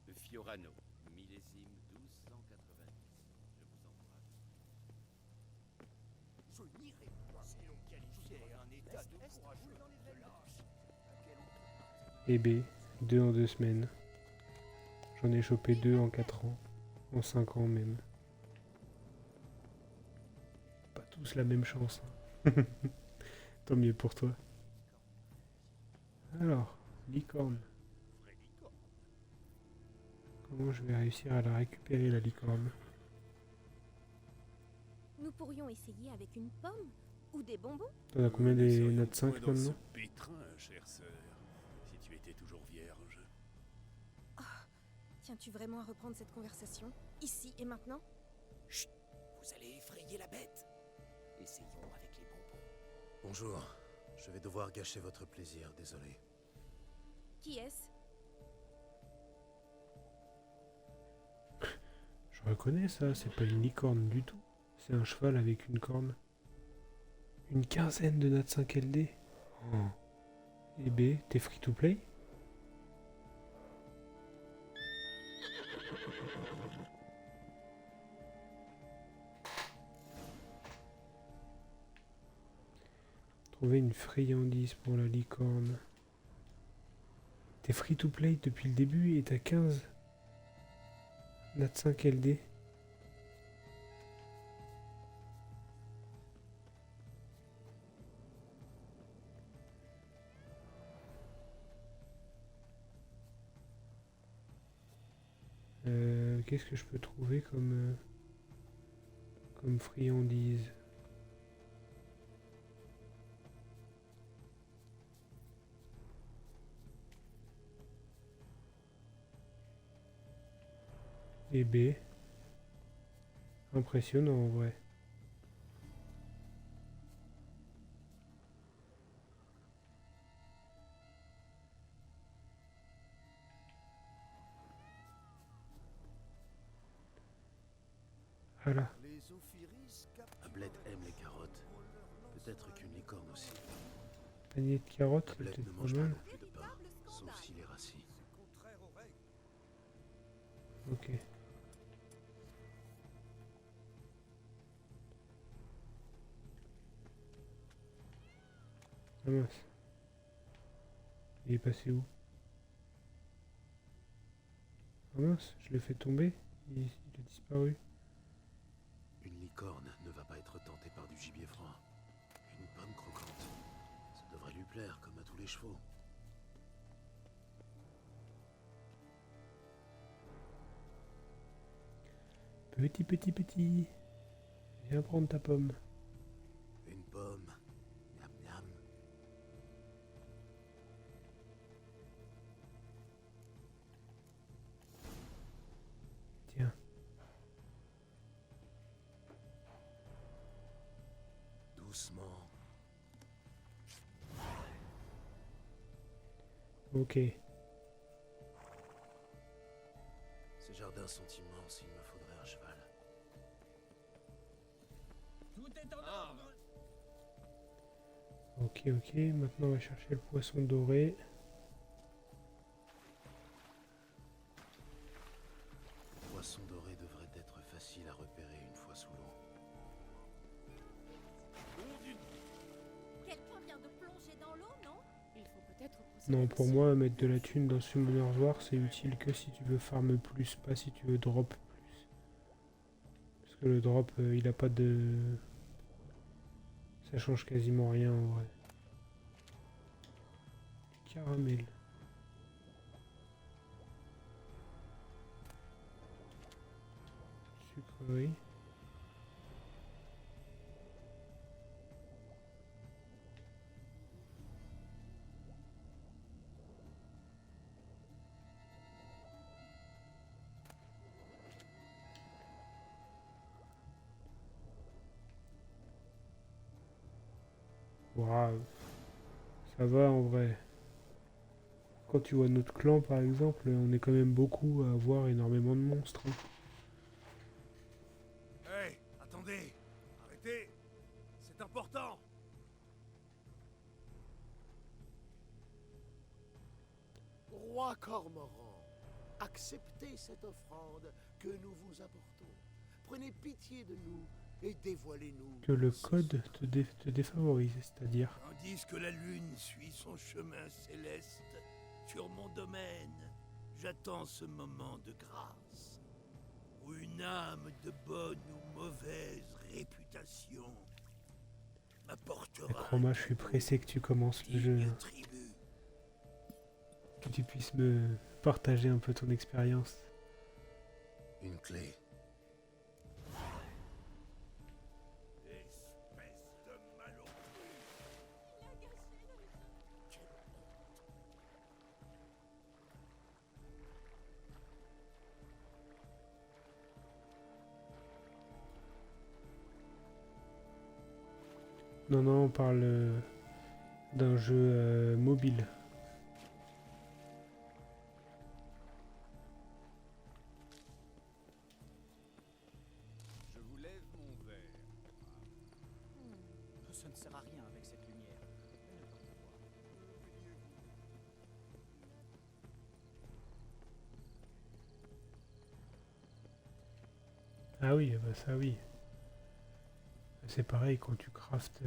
Le Fiorano, millésime 1290. Je vous embrasse. Je n'irai point si l'on qualifiait un état de courageux de lâche. Et B, 2 en 2 semaines. J'en ai chopé 2 en 4 ans. En 5 ans même. Pas tous la même chance. Hein. Tant mieux pour toi. Alors, licorne. Comment je vais réussir à la récupérer la licorne? Nous pourrions essayer avec une pomme ou des bonbons. T'en as combien des Nat 5 Dans ce maintenant? pétrin, chère sœur, si tu étais toujours vierge. Tiens-tu vraiment à reprendre cette conversation, ici et maintenant? Chut! Vous allez effrayer la bête. Essayons avec les bonbons. Bonjour, je vais devoir gâcher votre plaisir, désolé. Qui est-ce? Je reconnais ça, c'est pas une licorne du tout. C'est un cheval avec une corne. Une quinzaine de Nat 5 LD. Oh. Et B, t'es free to play? Trouver une friandise pour la licorne. T'es free to play depuis le début et t'as 15 Nat 5 LD. Qu'est-ce que je peux trouver comme friandise? Et B. Impressionnant en vrai. Voilà. Les Ophiris Ablette aime les carottes. Peut-être qu'une licorne aussi. Panier de carottes, c'est Ablette ne peut-être pas mange pas mal. non plus de pain, sauf s'il est rassis. contraire aux règles. Ok. Ah mince. Il est passé où? Ah mince, je l'ai fait tomber. Il a disparu. Une licorne ne va pas être tentée par du gibier froid. Une pomme croquante. Ça devrait lui plaire, comme à tous les chevaux. Petit. Viens prendre ta pomme. Une pomme. Miam miam. Tiens. Ok. Ces jardins sont immenses, il me faudrait un cheval. Ok, ok. Maintenant, on va chercher le poisson doré. Le poisson doré devrait être facile à repérer une fois sous l'eau. Quelqu'un vient de plonger dans l'eau, non? Il faut peut-être Non, pour moi, mettre de la thune dans Summoner's War, c'est utile que si tu veux farm plus, pas si tu veux drop plus. Parce que le drop, il a pas de... Ça change quasiment rien en vrai. Du caramel. Sucrerie. Waouh. Ça va en vrai. Quand tu vois notre clan par exemple, on est quand même beaucoup à avoir énormément de monstres, hein. Hey, attendez! Arrêtez! C'est important! Roi Cormoran, acceptez cette offrande que nous vous apportons. Prenez pitié de nous et dévoilez-nous. Que le code te défavorise, c'est-à-dire. Tandis que la lune suit son chemin céleste sur mon domaine, j'attends ce moment de grâce où une âme de bonne ou mauvaise réputation m'apportera Chroma, je suis pressé que tu commences le jeu, hein. tribut. Que tu puisses me partager un peu ton expérience. Une clé. Espèce de malheureux. Non, non, on parle d'un jeu mobile. Je vous lève mon verre. Ça ne sert à rien avec cette lumière. Ah oui, bah ça oui. C'est pareil quand tu craftes,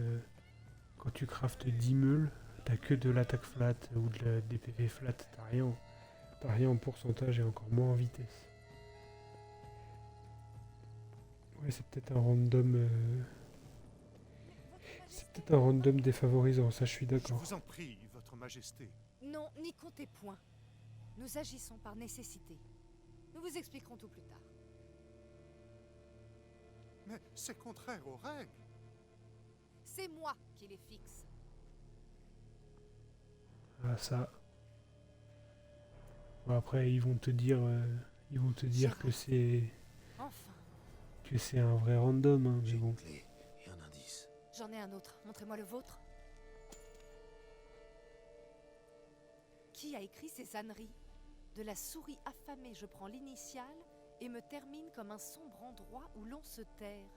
quand tu craftes 10 meules, t'as que de l'attaque flat ou des PV flat, t'as rien en pourcentage et encore moins en vitesse. Ouais, c'est peut-être un random, c'est peut-être un random défavorisant, ça je suis Je d'accord. vous en prie, votre majesté. Non, n'y comptez point. Nous agissons par nécessité. Nous vous expliquerons tout plus tard. Mais c'est contraire aux règles. C'est moi qui les fixe. Ah ça. Bon, après ils vont te dire que Enfin, c'est un vrai random, hein, mais J'ai bon. une clé et un indice. j'en ai un autre. Montrez-moi le vôtre. Qui a écrit ces âneries? De la souris affamée, je prends l'initiale et me termine comme un sombre endroit où l'on se terre.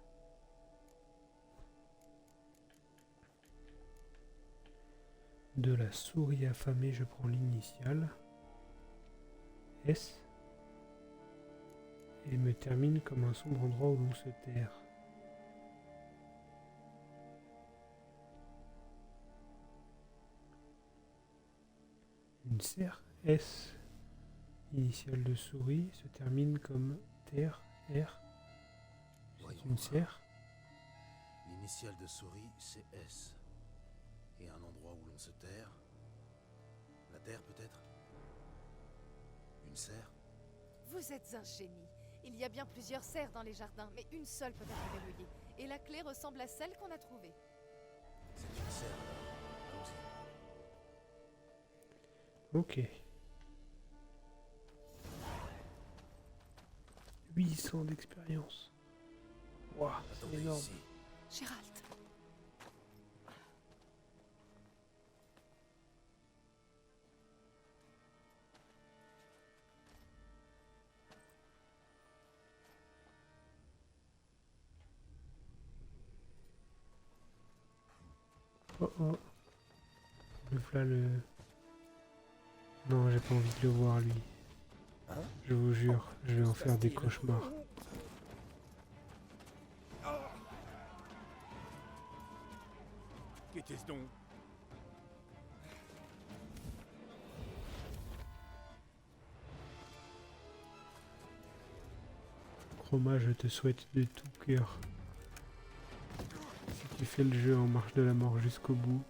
De la souris affamée, je prends l'initiale. S. Et me termine comme un sombre endroit où l'on se terre. Une serre S. Initiale de souris se termine comme terre R. C'est Voyons une voir. serre. L'initiale de souris, c'est S. Et un endroit où l'on se terre. La terre, peut-être? Une serre? Vous êtes un génie. Il y a bien plusieurs serres dans les jardins, mais une seule peut être verrouillée. Et la clé ressemble à celle qu'on a trouvée. C'est une serre, alors. Allons-y. Ok. 800 d'expérience. Waouh, c'est Attendez énorme. ici. Gérald. Oh oh. Le voilà le... Non, j'ai pas envie de le voir lui. Je vous jure, je vais en faire des cauchemars. Qu'était-ce donc? Chroma, je te souhaite de tout cœur, si tu fais le jeu en marche de la mort jusqu'au bout,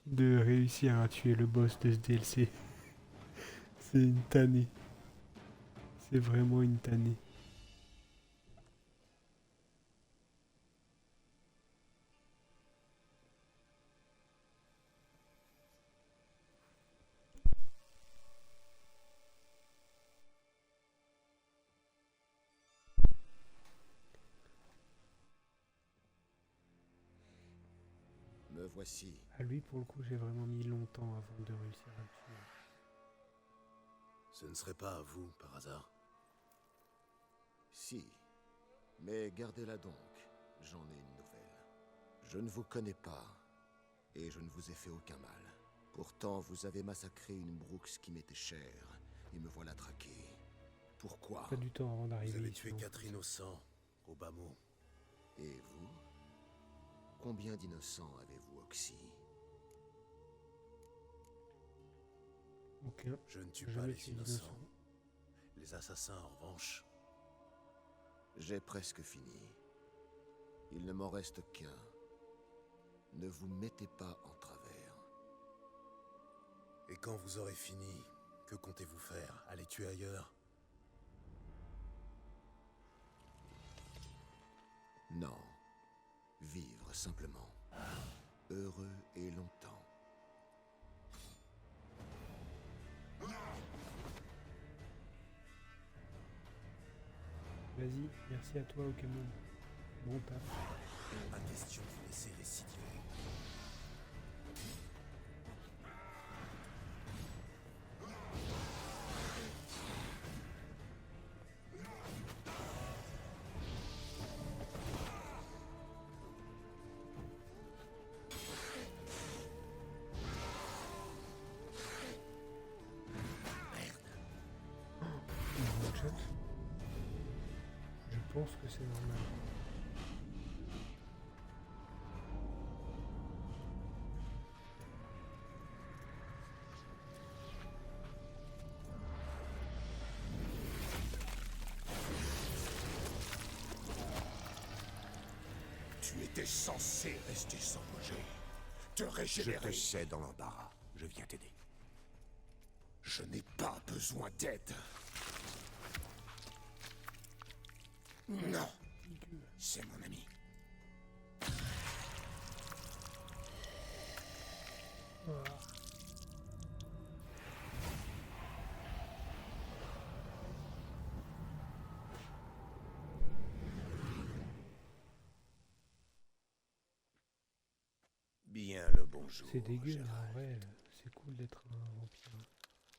de réussir à tuer le boss de ce DLC. C'est une tannée. C'est vraiment une tannée. Me voici. À lui, pour le coup, j'ai vraiment mis longtemps avant de réussir à le tuer. Ce ne serait pas à vous, par hasard. Si. Mais gardez-la donc. J'en ai une nouvelle. Je ne vous connais pas. Et je ne vous ai fait aucun mal. Pourtant, vous avez massacré une Brooks qui m'était chère. Et me voilà traqué. Pourquoi? Pas du temps avant Vous d'arriver avez ici, tué non. 4 innocents, au bas mot. Et vous? Combien d'innocents avez-vous, Oxy? Aucun. Je ne tue Jamais pas les tué innocents. d'innocents. Les assassins, en revanche. J'ai presque fini. Il ne m'en reste qu'un. Ne vous mettez pas en travers. Et quand vous aurez fini, que comptez-vous faire? Aller tuer ailleurs? Non. Vivre simplement. Heureux et longtemps. Vas-y, merci à toi, Okamon. Bon taf. Pas question de vous laisser récidiver. Une one-shot. Je pense que c'est normal. Tu étais censé rester sans bouger. Te régénérer. Je te sais dans l'embarras. Je viens t'aider. Je n'ai pas besoin d'aide. Non. C'est mon ami. Bien le bonjour. C'est dégueu, mais Gérald. en vrai, c'est cool d'être un vampire.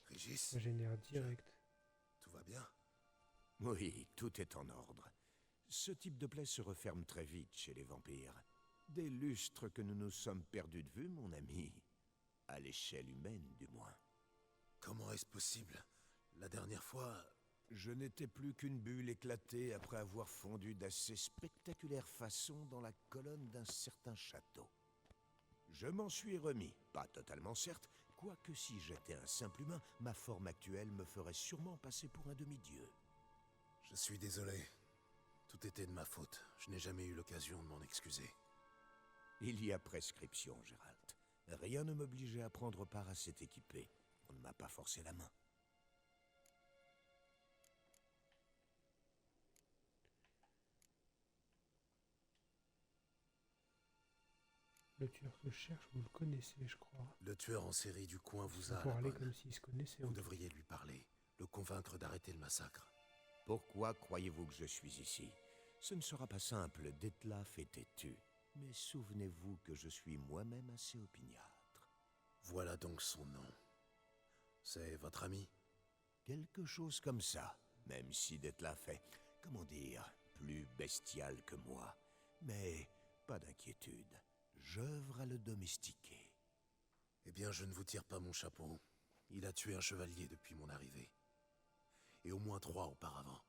Régis, Ça génère direct. tout va bien? Oui, tout est en ordre. Ce type de plaie se referme très vite chez les vampires. Des lustres que nous nous sommes perdus de vue, mon ami. À l'échelle humaine, du moins. Comment est-ce possible? La dernière fois... Je n'étais plus qu'une bulle éclatée après avoir fondu d'assez spectaculaire façon dans la colonne d'un certain château. Je m'en suis remis, pas totalement certes, quoique si j'étais un simple humain, ma forme actuelle me ferait sûrement passer pour un demi-dieu. Je suis désolé. Tout était de ma faute. Je n'ai jamais eu l'occasion de m'en excuser. Il y a prescription, Gérald. Rien ne m'obligeait à prendre part à cette équipée. On ne m'a pas forcé la main. Le tueur que je cherche, vous le connaissez, je crois. Le tueur en série du coin vous a à Pour la aller bonne. comme s'ils se connaissaient. Vous devriez lui parler, le convaincre d'arrêter le massacre. Pourquoi croyez-vous que je suis ici? Ce ne sera pas simple, Detlef est têtu. Mais souvenez-vous que je suis moi-même assez opiniâtre. Voilà donc son nom. C'est votre ami? Quelque chose comme ça, même si Detlef est, comment dire, plus bestial que moi. Mais pas d'inquiétude. j'œuvre à le domestiquer. Eh bien, je ne vous tire pas mon chapeau. Il a tué un chevalier depuis mon arrivée. Et au moins 3 auparavant.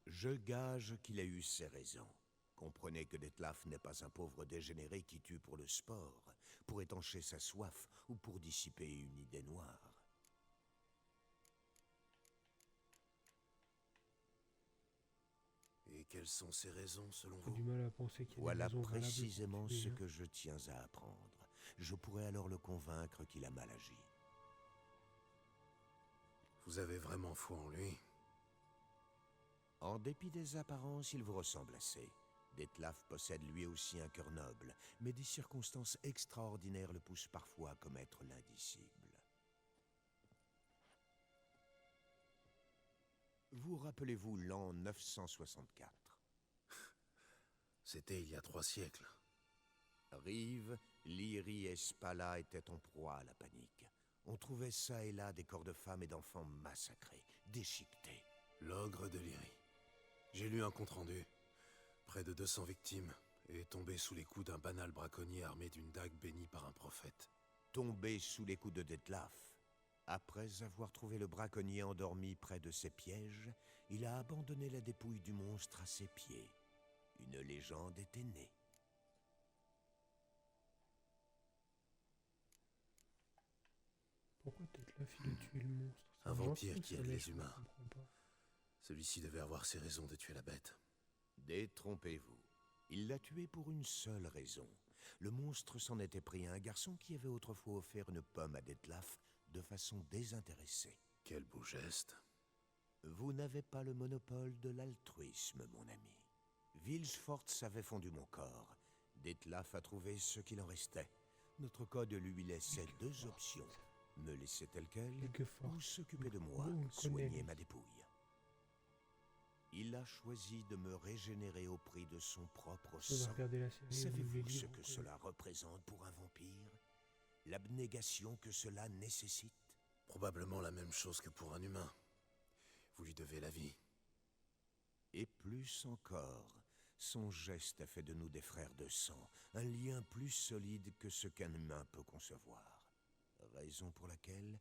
Je gage qu'il a eu ses raisons. Comprenez que Detlef n'est pas un pauvre dégénéré qui tue pour le sport, pour étancher sa soif ou pour dissiper une idée noire. Et quelles sont ces raisons, selon J'ai vous? du mal à penser qu'il y a des Voilà raisons valables pour précisément tuer, ce hein. que je tiens à apprendre. Je pourrais alors le convaincre qu'il a mal agi. Vous avez vraiment foi en lui? En dépit des apparences, il vous ressemble assez. Detlef possède lui aussi un cœur noble, mais des circonstances extraordinaires le poussent parfois à commettre l'indicible. Vous rappelez-vous l'an 964? C'était il y a 3 siècles. Rive, Lyrie et Spala étaient en proie à la panique. On trouvait ça et là des corps de femmes et d'enfants massacrés, déchiquetés. L'ogre de Lyrie. J'ai lu un compte-rendu. Près de 200 victimes, et tombé sous les coups d'un banal braconnier armé d'une dague bénie par un prophète. Tombé sous les coups de Detlef. Après avoir trouvé le braconnier endormi près de ses pièges, il a abandonné la dépouille du monstre à ses pieds. Une légende était née. Pourquoi Detlef il a tué le monstre? C'est Un gentil, vampire le qui aide soleil, les je humains. comprends pas. Celui-ci devait avoir ses raisons de tuer la bête. Détrompez-vous. Il l'a tué pour une seule raison. Le monstre s'en était pris à un garçon qui avait autrefois offert une pomme à Detlef de façon désintéressée. Quel beau geste. Vous n'avez pas le monopole de l'altruisme, mon ami. Vilgefortz avait fondu mon corps. Detlef a trouvé ce qu'il en restait. Notre code lui laissait 2 options. Me laisser tel quel, ou s'occuper de moi, on le connaît, soigner lui. ma dépouille. Il a choisi de me régénérer au prix de son propre On va sang. regarder la série. Savez-vous les ce livres, que on cela représente pour un vampire? L'abnégation que cela nécessite? Probablement la même chose que pour un humain. Vous lui devez la vie. Et plus encore, son geste a fait de nous des frères de sang, un lien plus solide que ce qu'un humain peut concevoir. Raison pour laquelle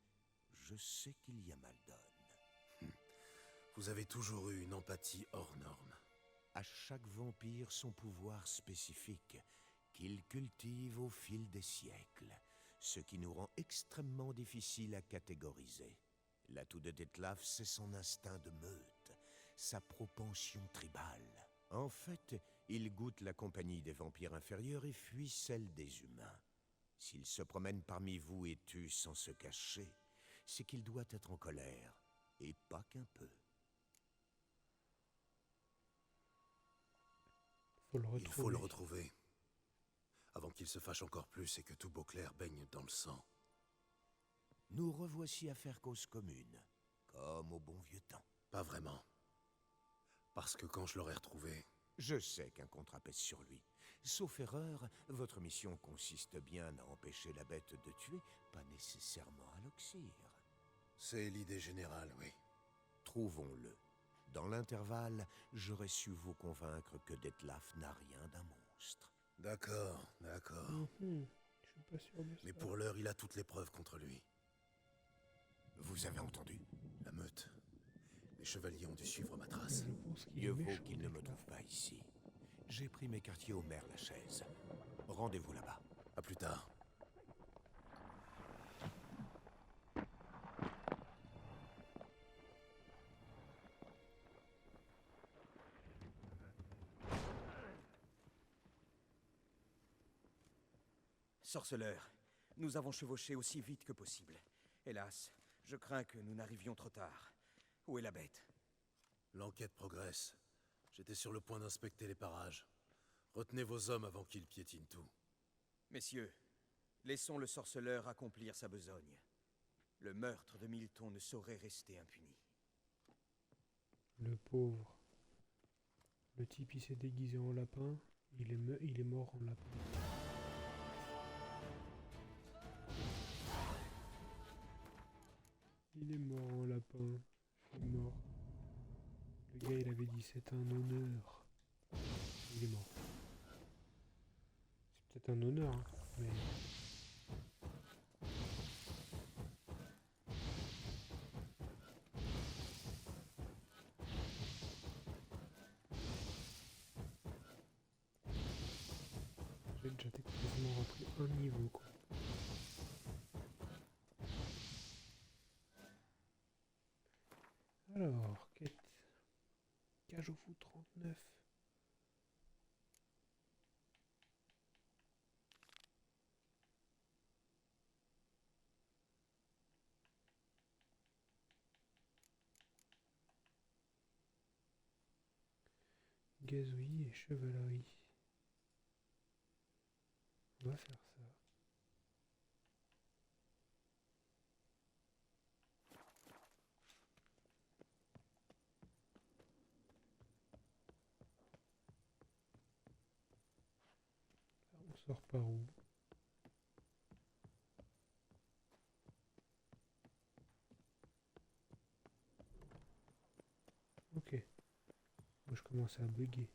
je sais qu'il y a mal donne. Vous avez toujours eu une empathie hors norme. À chaque vampire son pouvoir spécifique, qu'il cultive au fil des siècles, ce qui nous rend extrêmement difficile à catégoriser. L'atout de Detlef, c'est son instinct de meute, sa propension tribale. En fait, il goûte la compagnie des vampires inférieurs et fuit celle des humains. S'il se promène parmi vous et tue sans se cacher, c'est qu'il doit être en colère, et pas qu'un peu. Il faut le retrouver. Avant qu'il se fâche encore plus et que tout Beauclair baigne dans le sang. Nous revoici à faire cause commune, comme au bon vieux temps. Pas vraiment. Parce que quand je l'aurai retrouvé... Je sais qu'un contrat pèse sur lui. Sauf erreur, votre mission consiste bien à empêcher la bête de tuer, pas nécessairement à l'oxyre. C'est l'idée générale, oui. Trouvons-le. Dans l'intervalle, j'aurais su vous convaincre que Detlef n'a rien d'un monstre. D'accord, d'accord. Je suis pas sûr de ça. Mais pour l'heure, il a toutes les preuves contre lui. Vous avez entendu? La meute. Les chevaliers ont dû suivre ma trace. Je pense qu'il est Mieux vaut méchant, qu'il ne me Detlef. trouve pas ici. J'ai pris mes quartiers au maire Lachaise. Rendez-vous là-bas. À plus tard. Sorceleur, nous avons chevauché aussi vite que possible. Hélas, je crains que nous n'arrivions trop tard. Où est la bête? L'enquête progresse. J'étais sur le point d'inspecter les parages. Retenez vos hommes avant qu'ils piétinent tout. Messieurs, laissons le sorceleur accomplir sa besogne. Le meurtre de Milton ne saurait rester impuni. Le pauvre. Le type il s'est déguisé en lapin. Il est mort en lapin. Il est mort en lapin. Il est mort. Le gars il avait dit c'est un honneur. Il est mort. C'est peut-être un honneur, hein, mais... J'ai déjà quasiment repris un niveau, quoi. Alors, quête. Cage au fou 39. Gazouillis et chevalerie. On va faire ça. Alors, on sort par où? Ok. Moi je commence à bugger.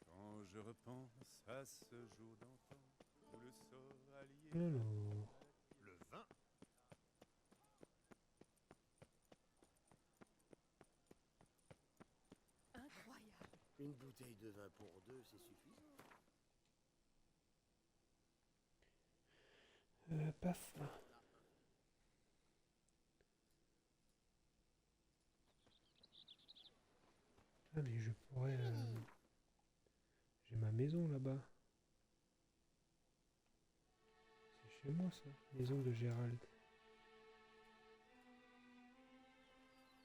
Quand je repense à ce jour d'antan où le sort allié Alors, le vin. Incroyable. Une bouteille de vin pour deux, c'est suffisant. paf. Ah mais je pourrais... J'ai ma maison là-bas. C'est chez moi ça, maison de Gérald.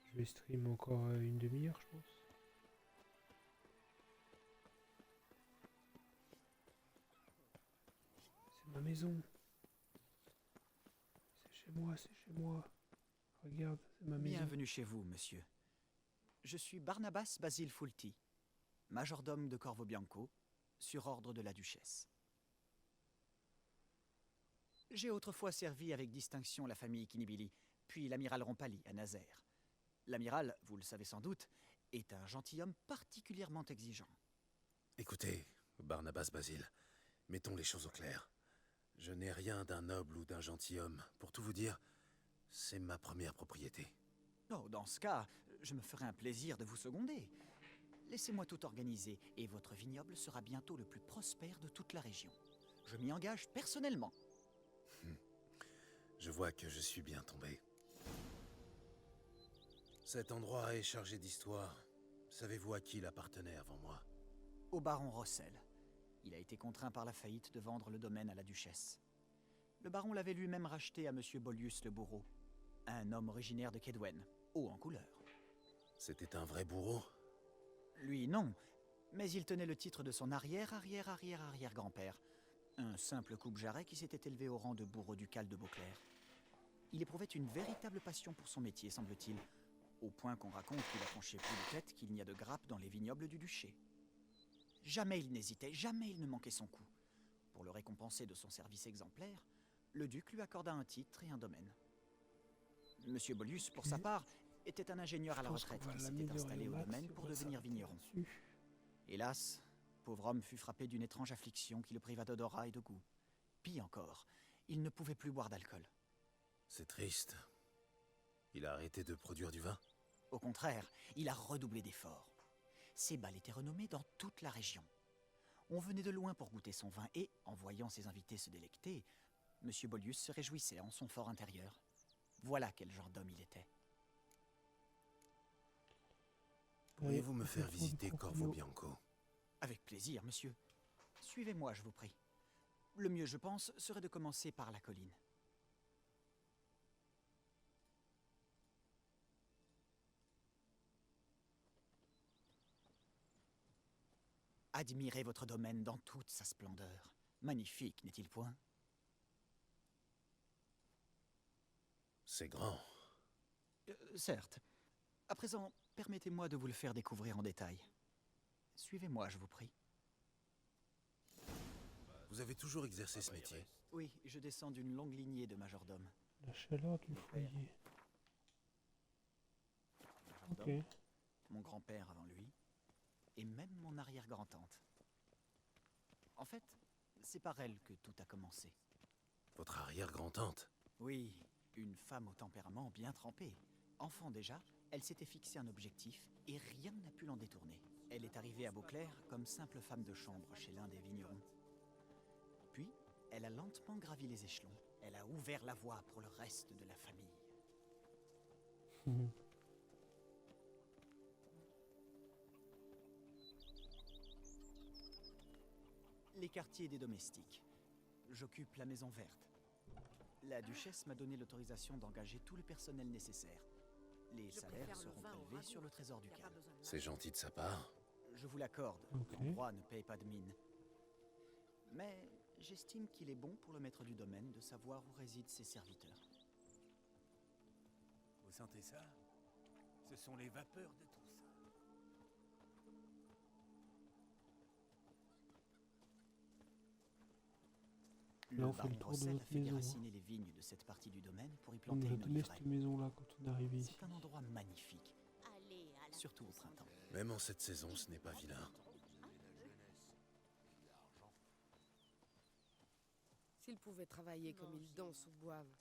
Je vais stream encore une demi-heure je pense. C'est ma maison. C'est chez moi, c'est chez moi. Regarde, c'est ma maison. Bienvenue chez vous, monsieur. Je suis Barnabas Basile Fulti, majordome de Corvo Bianco, sur ordre de la duchesse. J'ai autrefois servi avec distinction la famille Kinibili, puis l'amiral Rompali à Nazaire. L'amiral, vous le savez sans doute, est un gentilhomme particulièrement exigeant. Écoutez, Barnabas Basile, mettons les choses au clair. Je n'ai rien d'un noble ou d'un gentilhomme. Pour tout vous dire, c'est ma première propriété. Oh, dans ce cas, je me ferai un plaisir de vous seconder. Laissez-moi tout organiser, et votre vignoble sera bientôt le plus prospère de toute la région. Je m'y engage personnellement. Je vois que je suis bien tombé. Cet endroit est chargé d'histoire. Savez-vous à qui il appartenait avant moi? Au baron Rossel. Il a été contraint par la faillite de vendre le domaine à la duchesse. Le baron l'avait lui-même racheté à monsieur Bollius le bourreau, un homme originaire de Kedwen, haut en couleur. C'était un vrai bourreau? Lui, non, mais il tenait le titre de son arrière-arrière-arrière-arrière-grand-père, un simple coupe-jarret qui s'était élevé au rang de bourreau ducal de Beauclerc. Il éprouvait une véritable passion pour son métier, semble-t-il, au point qu'on raconte qu'il a penché plus de tête qu'il n'y a de grappes dans les vignobles du duché. Jamais il n'hésitait, jamais il ne manquait son coup. Pour le récompenser de son service exemplaire, le duc lui accorda un titre et un domaine. Monsieur Bollius, pour sa part, était un ingénieur à la retraite qui s'était installé au domaine pour devenir vigneron. Hélas, pauvre homme fut frappé d'une étrange affliction qui le priva d'odorat et de goût. Pis encore, il ne pouvait plus boire d'alcool. C'est triste. Il a arrêté de produire du vin? Au contraire, il a redoublé d'efforts. Ses bals étaient renommés dans toute la région. On venait de loin pour goûter son vin et, en voyant ses invités se délecter, monsieur Bollius se réjouissait en son fort intérieur. Voilà quel genre d'homme il était. Pourriez-vous me faire visiter Corvo Bianco? Avec plaisir, monsieur. Suivez-moi, je vous prie. Le mieux, je pense, serait de commencer par la colline. Admirez votre domaine dans toute sa splendeur. Magnifique, n'est-il point? C'est grand. Certes. À présent, permettez-moi de vous le faire découvrir en détail. Suivez-moi, je vous prie. Vous avez toujours exercé ce métier? Oui, je descends d'une longue lignée de majordomes. La chaleur du foyer. Ok. Mon grand-père avant lui, et même mon arrière-grand-tante. En fait, c'est par elle que tout a commencé. Votre arrière-grand-tante? Oui, une femme au tempérament bien trempé. Enfant déjà, elle s'était fixé un objectif et rien n'a pu l'en détourner. Elle est arrivée à Beauclair comme simple femme de chambre chez l'un des vignerons. Puis, elle a lentement gravi les échelons. Elle a ouvert la voie pour le reste de la famille. Les quartiers des domestiques. J'occupe la maison verte. La duchesse m'a donné l'autorisation d'engager tout le personnel nécessaire. Les salaires seront prélevés sur le trésor ducal. C'est gentil de sa part. Je vous l'accorde, l'endroit ne paye pas de mine. Mais j'estime qu'il est bon pour le maître du domaine de savoir où résident ses serviteurs. Vous sentez ça? Ce sont les vapeurs de tout ça. Là, on fait le tour de Rossel a notre fait maison. déraciner les vignes de cette partie du domaine pour y On nous planter a une donné olive. cette maison-là quand on est arrivé ici. C'est un endroit magnifique, surtout au printemps. Même en cette saison, ce n'est pas vilain. S'ils pouvaient travailler comme ils dansent ou boivent.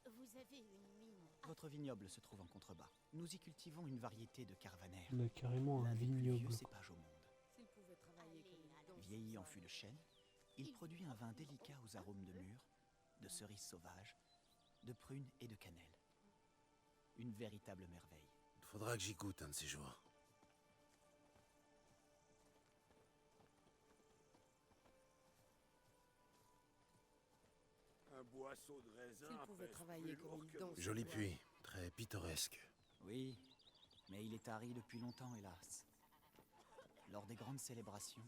Vous avez une mine. Votre vignoble se trouve en contrebas. Nous y cultivons une variété de caravaner. On a carrément un L'un des plus vignoble, vieux quoi. cépages au monde. S'ils pouvaient travailler comme ils dansent. Vieilli en fût de chêne, il produit un vin délicat aux arômes de mûre, de cerises sauvages, de prunes et de cannelle. Une véritable merveille. Il faudra que j'y goûte un de ces jours. Un boisseau de raisin. S'ils pouvaient travailler comme ils dansent. Joli puits, très pittoresque. Oui, mais il est tari depuis longtemps, hélas. Lors des grandes célébrations,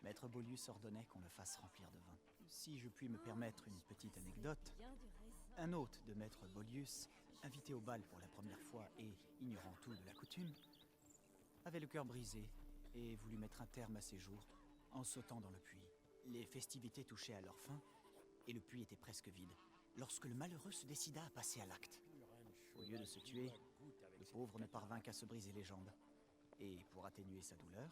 Maître Beaulius ordonnait qu'on le fasse remplir de vin. Si je puis me permettre une petite anecdote, un hôte de Maître Beaulius, invité au bal pour la première fois et ignorant tout de la coutume, avait le cœur brisé et voulut mettre un terme à ses jours en sautant dans le puits. Les festivités touchaient à leur fin et le puits était presque vide, lorsque le malheureux se décida à passer à l'acte. Au lieu de se tuer, le pauvre ne parvint qu'à se briser les jambes. Et pour atténuer sa douleur,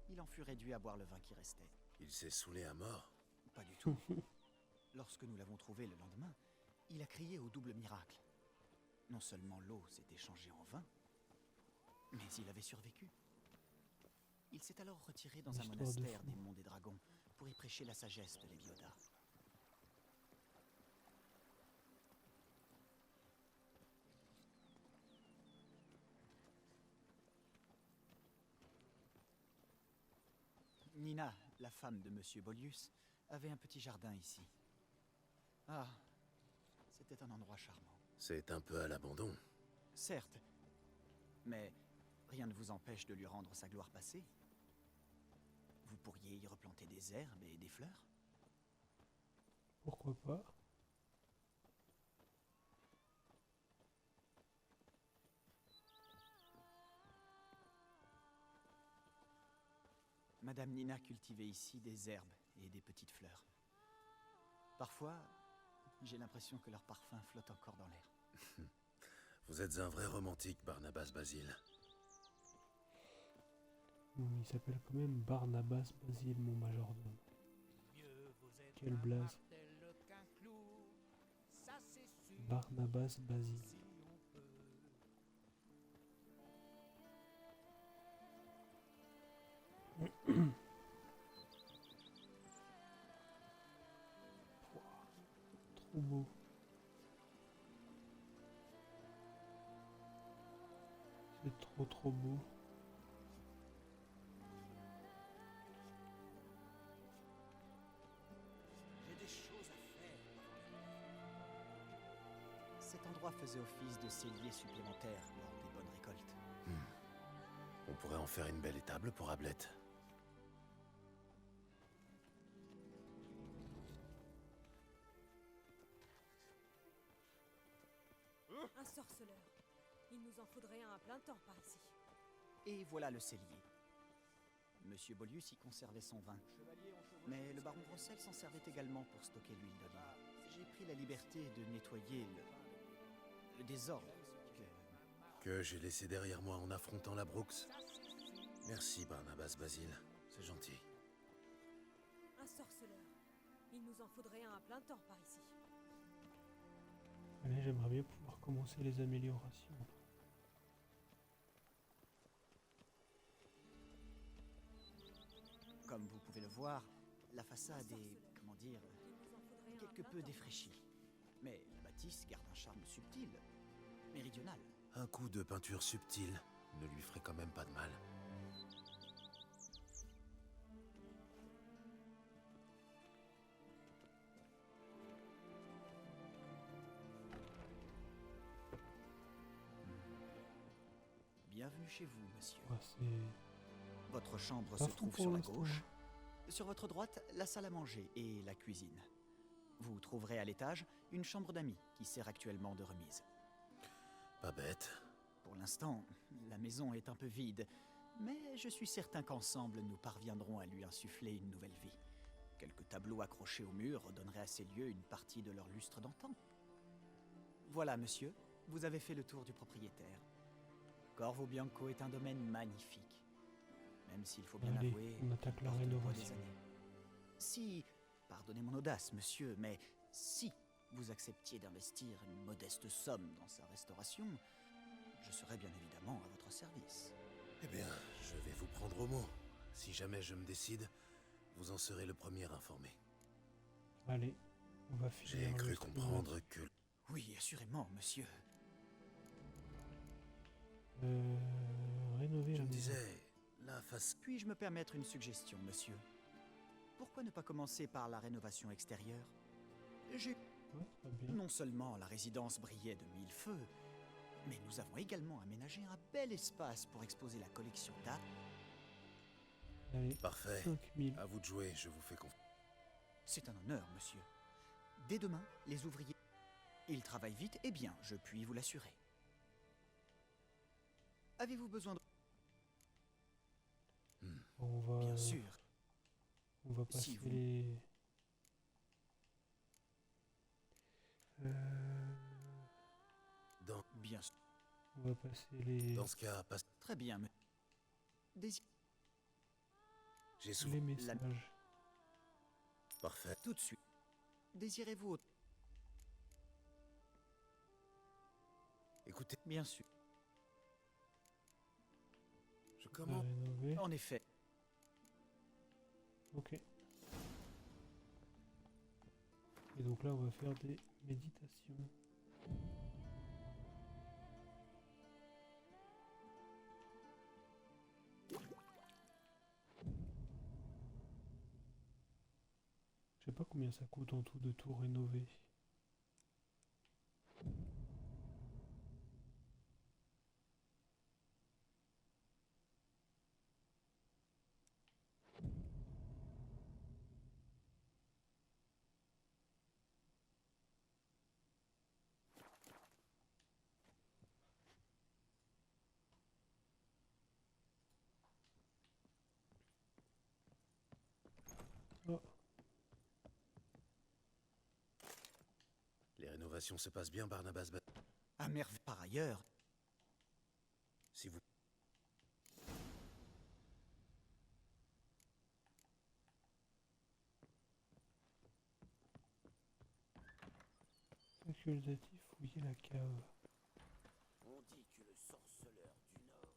il en fut réduit à boire le vin qui restait. Il s'est saoulé à mort. Pas du tout. Lorsque nous l'avons trouvé le lendemain, il a crié au double miracle. Non seulement l'eau s'était changée en vin, mais il avait survécu. Il s'est alors retiré dans un Histoire de monastère fou. des Monts des Dragons pour y prêcher la sagesse de l'Hébioda. Nina, la femme de Monsieur Beaulius, avait un petit jardin ici. Ah, c'était un endroit charmant. C'est un peu à l'abandon. Certes, mais rien ne vous empêche de lui rendre sa gloire passée. Vous pourriez y replanter des herbes et des fleurs. Pourquoi pas? Madame Nina cultivait ici des herbes et des petites fleurs. Parfois, j'ai l'impression que leur parfum flotte encore dans l'air. Vous êtes un vrai romantique, Barnabas Basile. Il s'appelle quand même Barnabas Basile, mon majordome. Quelle blaze. Barnabas Basile. Trop beau. C'est trop beau. J'ai des choses à faire. Cet endroit faisait office de cellier supplémentaire lors des bonnes récoltes. On pourrait en faire une belle étable pour Ablette. Un sorceleur. Il nous en faudrait un à plein temps par ici. Et voilà le cellier. Monsieur Beaulius y conservait son vin. Mais le baron Rossel s'en servait également pour stocker l'huile d'olive. avez pris la liberté de nettoyer le désordre Que j'ai laissé derrière moi en affrontant la Brooks. Merci, Barnabas Basile. C'est gentil. Un sorceleur. Il nous en faudrait un à plein temps par ici. Allez, j'aimerais bien pouvoir commencer les améliorations. Comme vous pouvez le voir, la façade est, comment dire, quelque peu défraîchie. Mais la bâtisse garde un charme subtil, méridional. Un coup de peinture subtile ne lui ferait quand même pas de mal. Bienvenue chez vous, monsieur. Ouais, c'est Votre chambre pas se fou trouve pour sur la l'instant. gauche. Sur votre droite, la salle à manger et la cuisine. Vous trouverez à l'étage une chambre d'amis qui sert actuellement de remise. Pas bête. Pour l'instant, la maison est un peu vide, mais je suis certain qu'ensemble nous parviendrons à lui insuffler une nouvelle vie. Quelques tableaux accrochés au mur redonneraient à ces lieux une partie de leur lustre d'antan. Voilà, monsieur, vous avez fait le tour du propriétaire. Corvo Bianco est un domaine magnifique, même s'il faut bien Allez, avouer on attaque qu'il la porte le poids des rénovation. années. Si, pardonnez mon audace, monsieur, mais si vous acceptiez d'investir une modeste somme dans sa restauration, je serais bien évidemment à votre service. Eh bien, je vais vous prendre au mot. Si jamais je me décide, vous en serez le premier informé. Allez, on va finir. J'ai le cru stream. comprendre que... Oui, assurément, monsieur. Rénover Je la me maison. disais, la face... Puis-je me permettre une suggestion, monsieur? Pourquoi ne pas commencer par la rénovation extérieure? J'ai... Ouais, très bien. Non seulement la résidence brillait de mille feux, mais nous avons également aménagé un bel espace pour exposer la collection d'art. Allez, Parfait. 5000. À vous de jouer, je vous fais confiance. C'est un honneur, monsieur. Dès demain, les ouvriers... Ils travaillent vite et bien, je puis vous l'assurer. Avez-vous besoin de... On va... Bien sûr. On va passer Si vous- les... Bien sûr. On va passer les... Dans ce cas, passe... Très bien, mais... J'ai souvent... les messages. Parfait. Tout de suite. Désirez-vous... Écoutez, Bien sûr. je On va commence... rénover. En effet. Ok. Et donc là, on va faire des méditations. Je sais pas combien ça coûte en tout de tout rénover. Oh, Les rénovations se passent bien, Barnabas. À merveille par ailleurs. Si vous... facultatif, fouiller la cave. On dit que le sorceleur du Nord...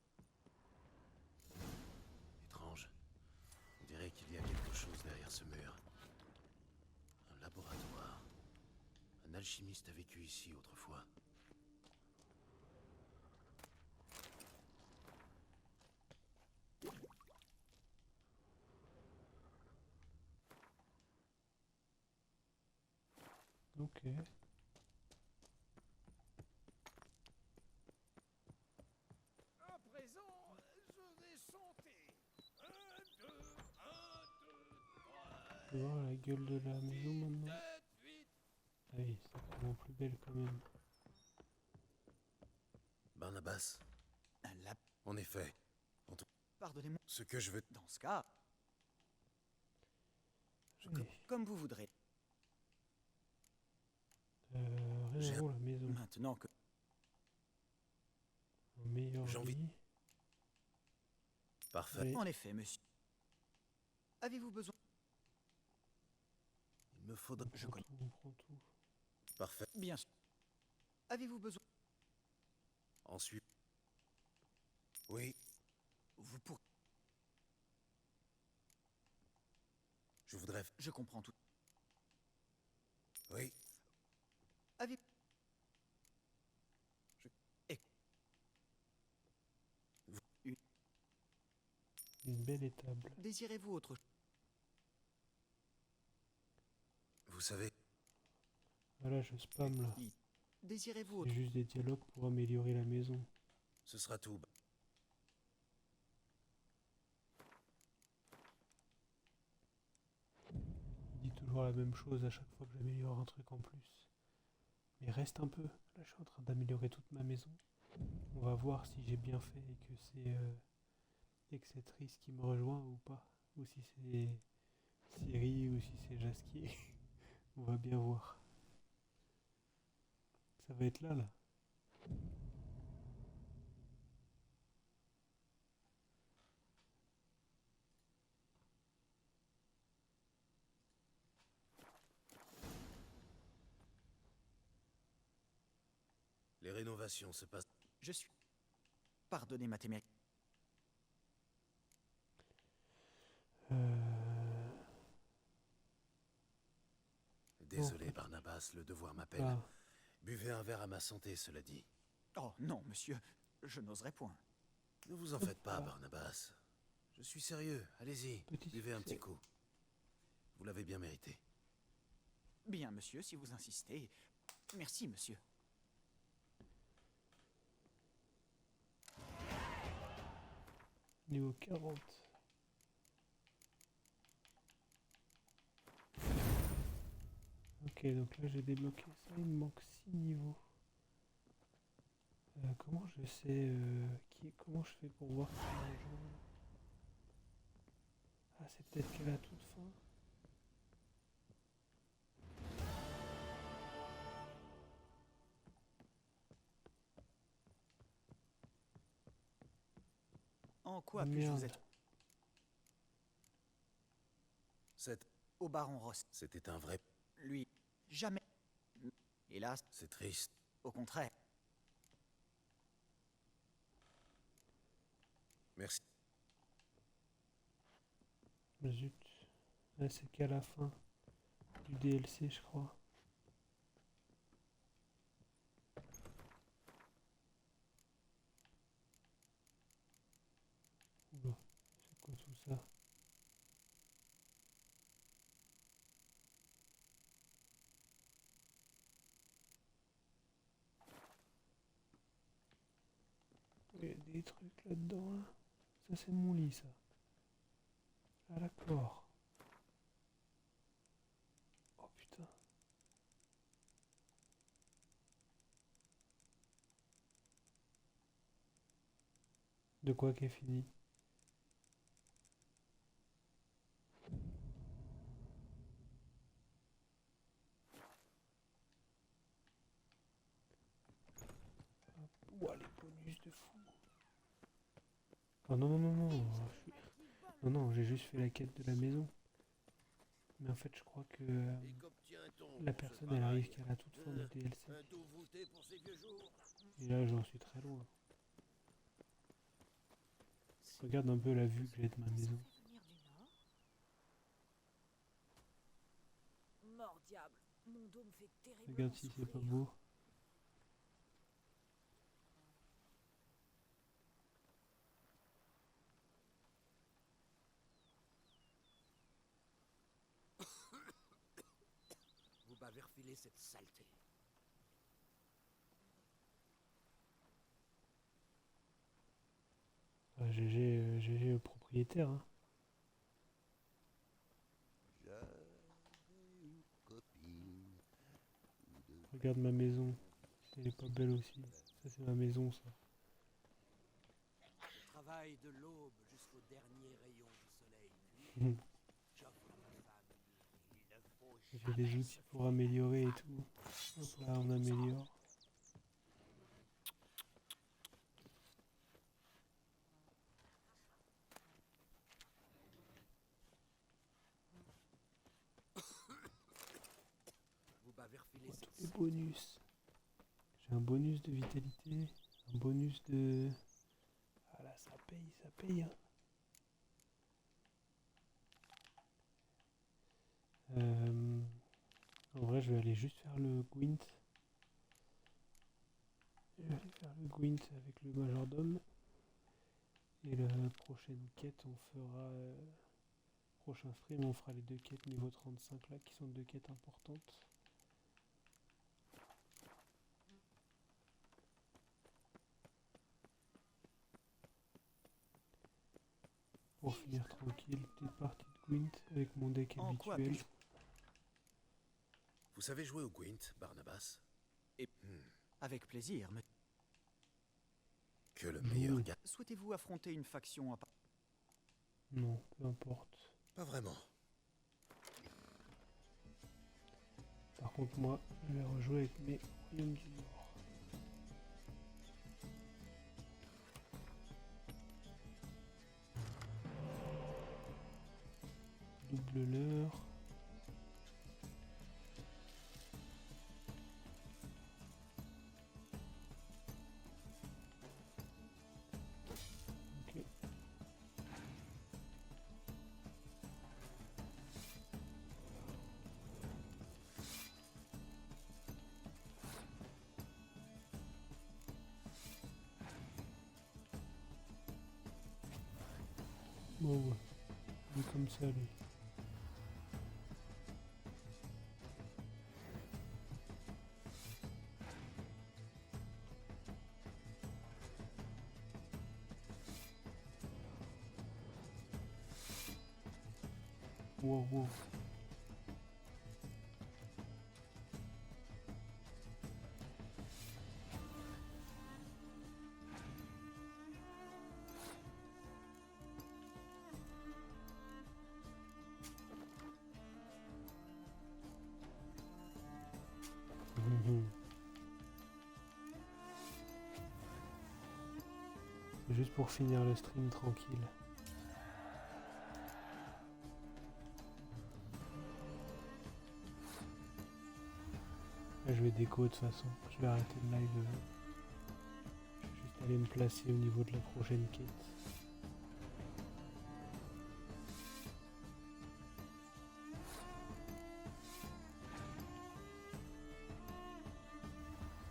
Étrange. On dirait qu'il y a quelque chose derrière ce mur. Un laboratoire. Un alchimiste a vécu ici autrefois. Ok. À présent, je vais chanter. 1, 2, 1, 2, 3, On va voir la gueule de la maison maintenant. 7, 8. Ah oui, c'est vraiment plus belle quand même. Barnabas, La... en effet, Pardonnez-moi. ce que je veux... Dans ce cas, Oui. comme vous voudrez. très haut la maison. Maintenant que... Un meilleur J'ai envie- lit. Parfait. Allez. En effet, monsieur. Avez-vous besoin... Il me faudra... Je On connais. prend tout, on prend tout. Parfait. Bien sûr. Avez-vous besoin... Ensuite... Oui, Vous pourrez... je voudrais... Je comprends tout. Oui, Avez... Et... Une belle étable. Désirez-vous autre chose? vous savez, Voilà, je spam là. Désirez-vous C'est autre... juste des dialogues pour améliorer la maison. ce sera tout. Il dit toujours la même chose à chaque fois que j'améliore un truc en plus. Mais reste un peu. Là, je suis en train d'améliorer toute ma maison. On va voir si j'ai bien fait et que c'est Triss qui me rejoint ou pas. Ou si c'est Ciri ou si c'est Jasquier. On va bien voir. Ça va être là, là. Les rénovations se passent... Je suis... Pardonnez ma témérité. Désolé, Oh. Barnabas, le devoir m'appelle. Ah, Buvez un verre à ma santé, cela dit. Oh non, monsieur. Je n'oserais point. Ne vous en faites pas, Ah. Barnabas. Je suis sérieux. Allez-y, Petit buvez un succès. petit coup. Vous l'avez bien mérité. Bien, monsieur, si vous insistez. Merci, monsieur. niveau 40. Ok, donc là j'ai débloqué ça, il me manque 6 niveaux. Comment je sais comment je fais pour voir qui me rejoint? Ah, c'est peut-être qu'elle a toute fin. En quoi puis-je vous Merde. être... C'est... Au baron Ross. C'était un vrai... Lui, jamais. Hélas, C'est triste. au contraire. Merci. Zut. Là c'est qu'à la fin du DLC je crois. Oula, c'est quoi tout ça? Il y a des trucs là-dedans là. Ça c'est mon lit ça. Ah d'accord. Oh putain. De quoi qu'est fini? Ouah, les bonus de fou. Oh non, non, non, non. Non, non, j'ai juste fait la quête de la maison. Mais en fait, je crois que la personne, elle arrive qu'à la toute fin du DLC. Et là, j'en suis très loin. Regarde un peu la vue que j'ai de ma maison. Mort diable, mon dos me fait terriblement Regarde si c'est pas beau. Vous m'avez refilé cette saleté. Ah, GG au propriétaire. Hein. Regarde ma maison. Elle est pas belle aussi. Ça c'est ma maison ça. Je travaille de l'aube jusqu'au dernier rayon du soleil. Mhm. J'offre à ma femme une J'ai des outils pour améliorer et tout. Hop là, on améliore. Tous les bonus. J'ai un bonus de vitalité, un bonus de... Ah là, ça paye, hein. En vrai, je vais aller juste faire le Gwent. Je vais aller faire le Gwent avec le majordome. Et la prochaine quête, on fera... prochain stream, on fera les 2 quêtes niveau 35 là, qui sont 2 quêtes importantes. Pour finir tranquille, petite partie de Gwent avec mon deck habituel. Vous savez jouer au Gwent, Barnabas? Avec plaisir, mais... Que le meilleur gars... Souhaitez-vous affronter une faction à part? Non, peu importe. Pas vraiment. Par contre, moi, je vais rejouer avec mes Royaumes du Nord. Double l'heure. Ok. Bon, ouais. Il est comme ça, lui. Wow, wow. C'est juste pour finir le stream tranquille. Là, je vais déco de toute façon. Je vais arrêter le live. Je vais juste aller me placer au niveau de la prochaine quête.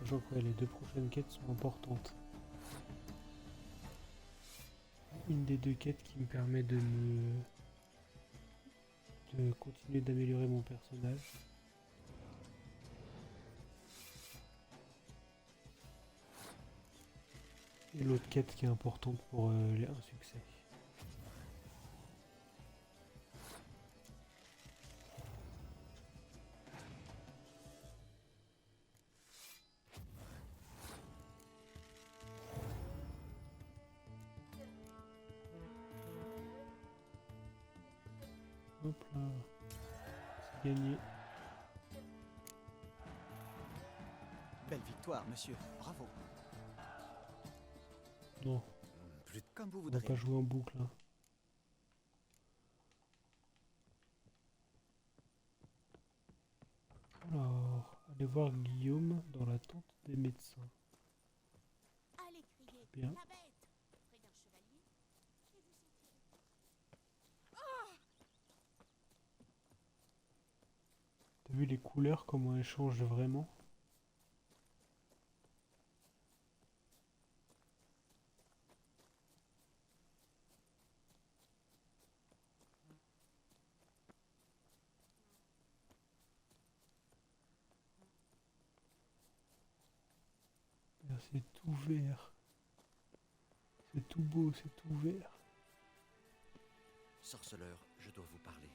Sachant que les 2 prochaines quêtes sont importantes. Une des 2 quêtes qui me permet de continuer d'améliorer mon personnage. Et l'autre quête qui est importante pour un succès. Hop là, c'est gagné. Belle victoire, monsieur. Bravo. Non, Comme vous on va voudrez. pas jouer en boucle. Hein. Alors, allez voir Guillaume dans la tente des médecins. Allez crier Bien. la bête près d'un chevalier et vous sentirez. T'as vu les couleurs, comment elles changent vraiment? Là, c'est tout vert. C'est tout beau, c'est tout vert. Sorceleur, je dois vous parler.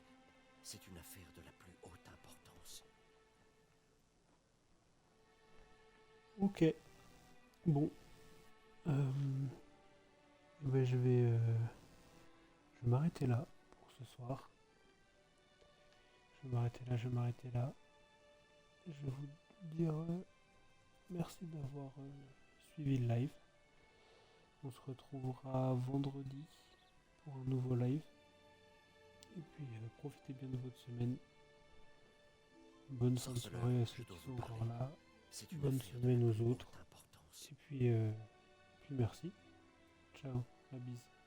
C'est une affaire de la plus haute importance. Ok. Bon. Ben, je vais m'arrêter là pour ce soir. Je vais m'arrêter là, je vais m'arrêter là. Je vais vous dire merci d'avoir suivi le live. On se retrouvera vendredi pour un nouveau live. Et puis profitez bien de votre semaine. Bonne fin de soirée à ceux qui sont encore là. Bonne semaine aux autres. Et puis merci. Ciao, la bise.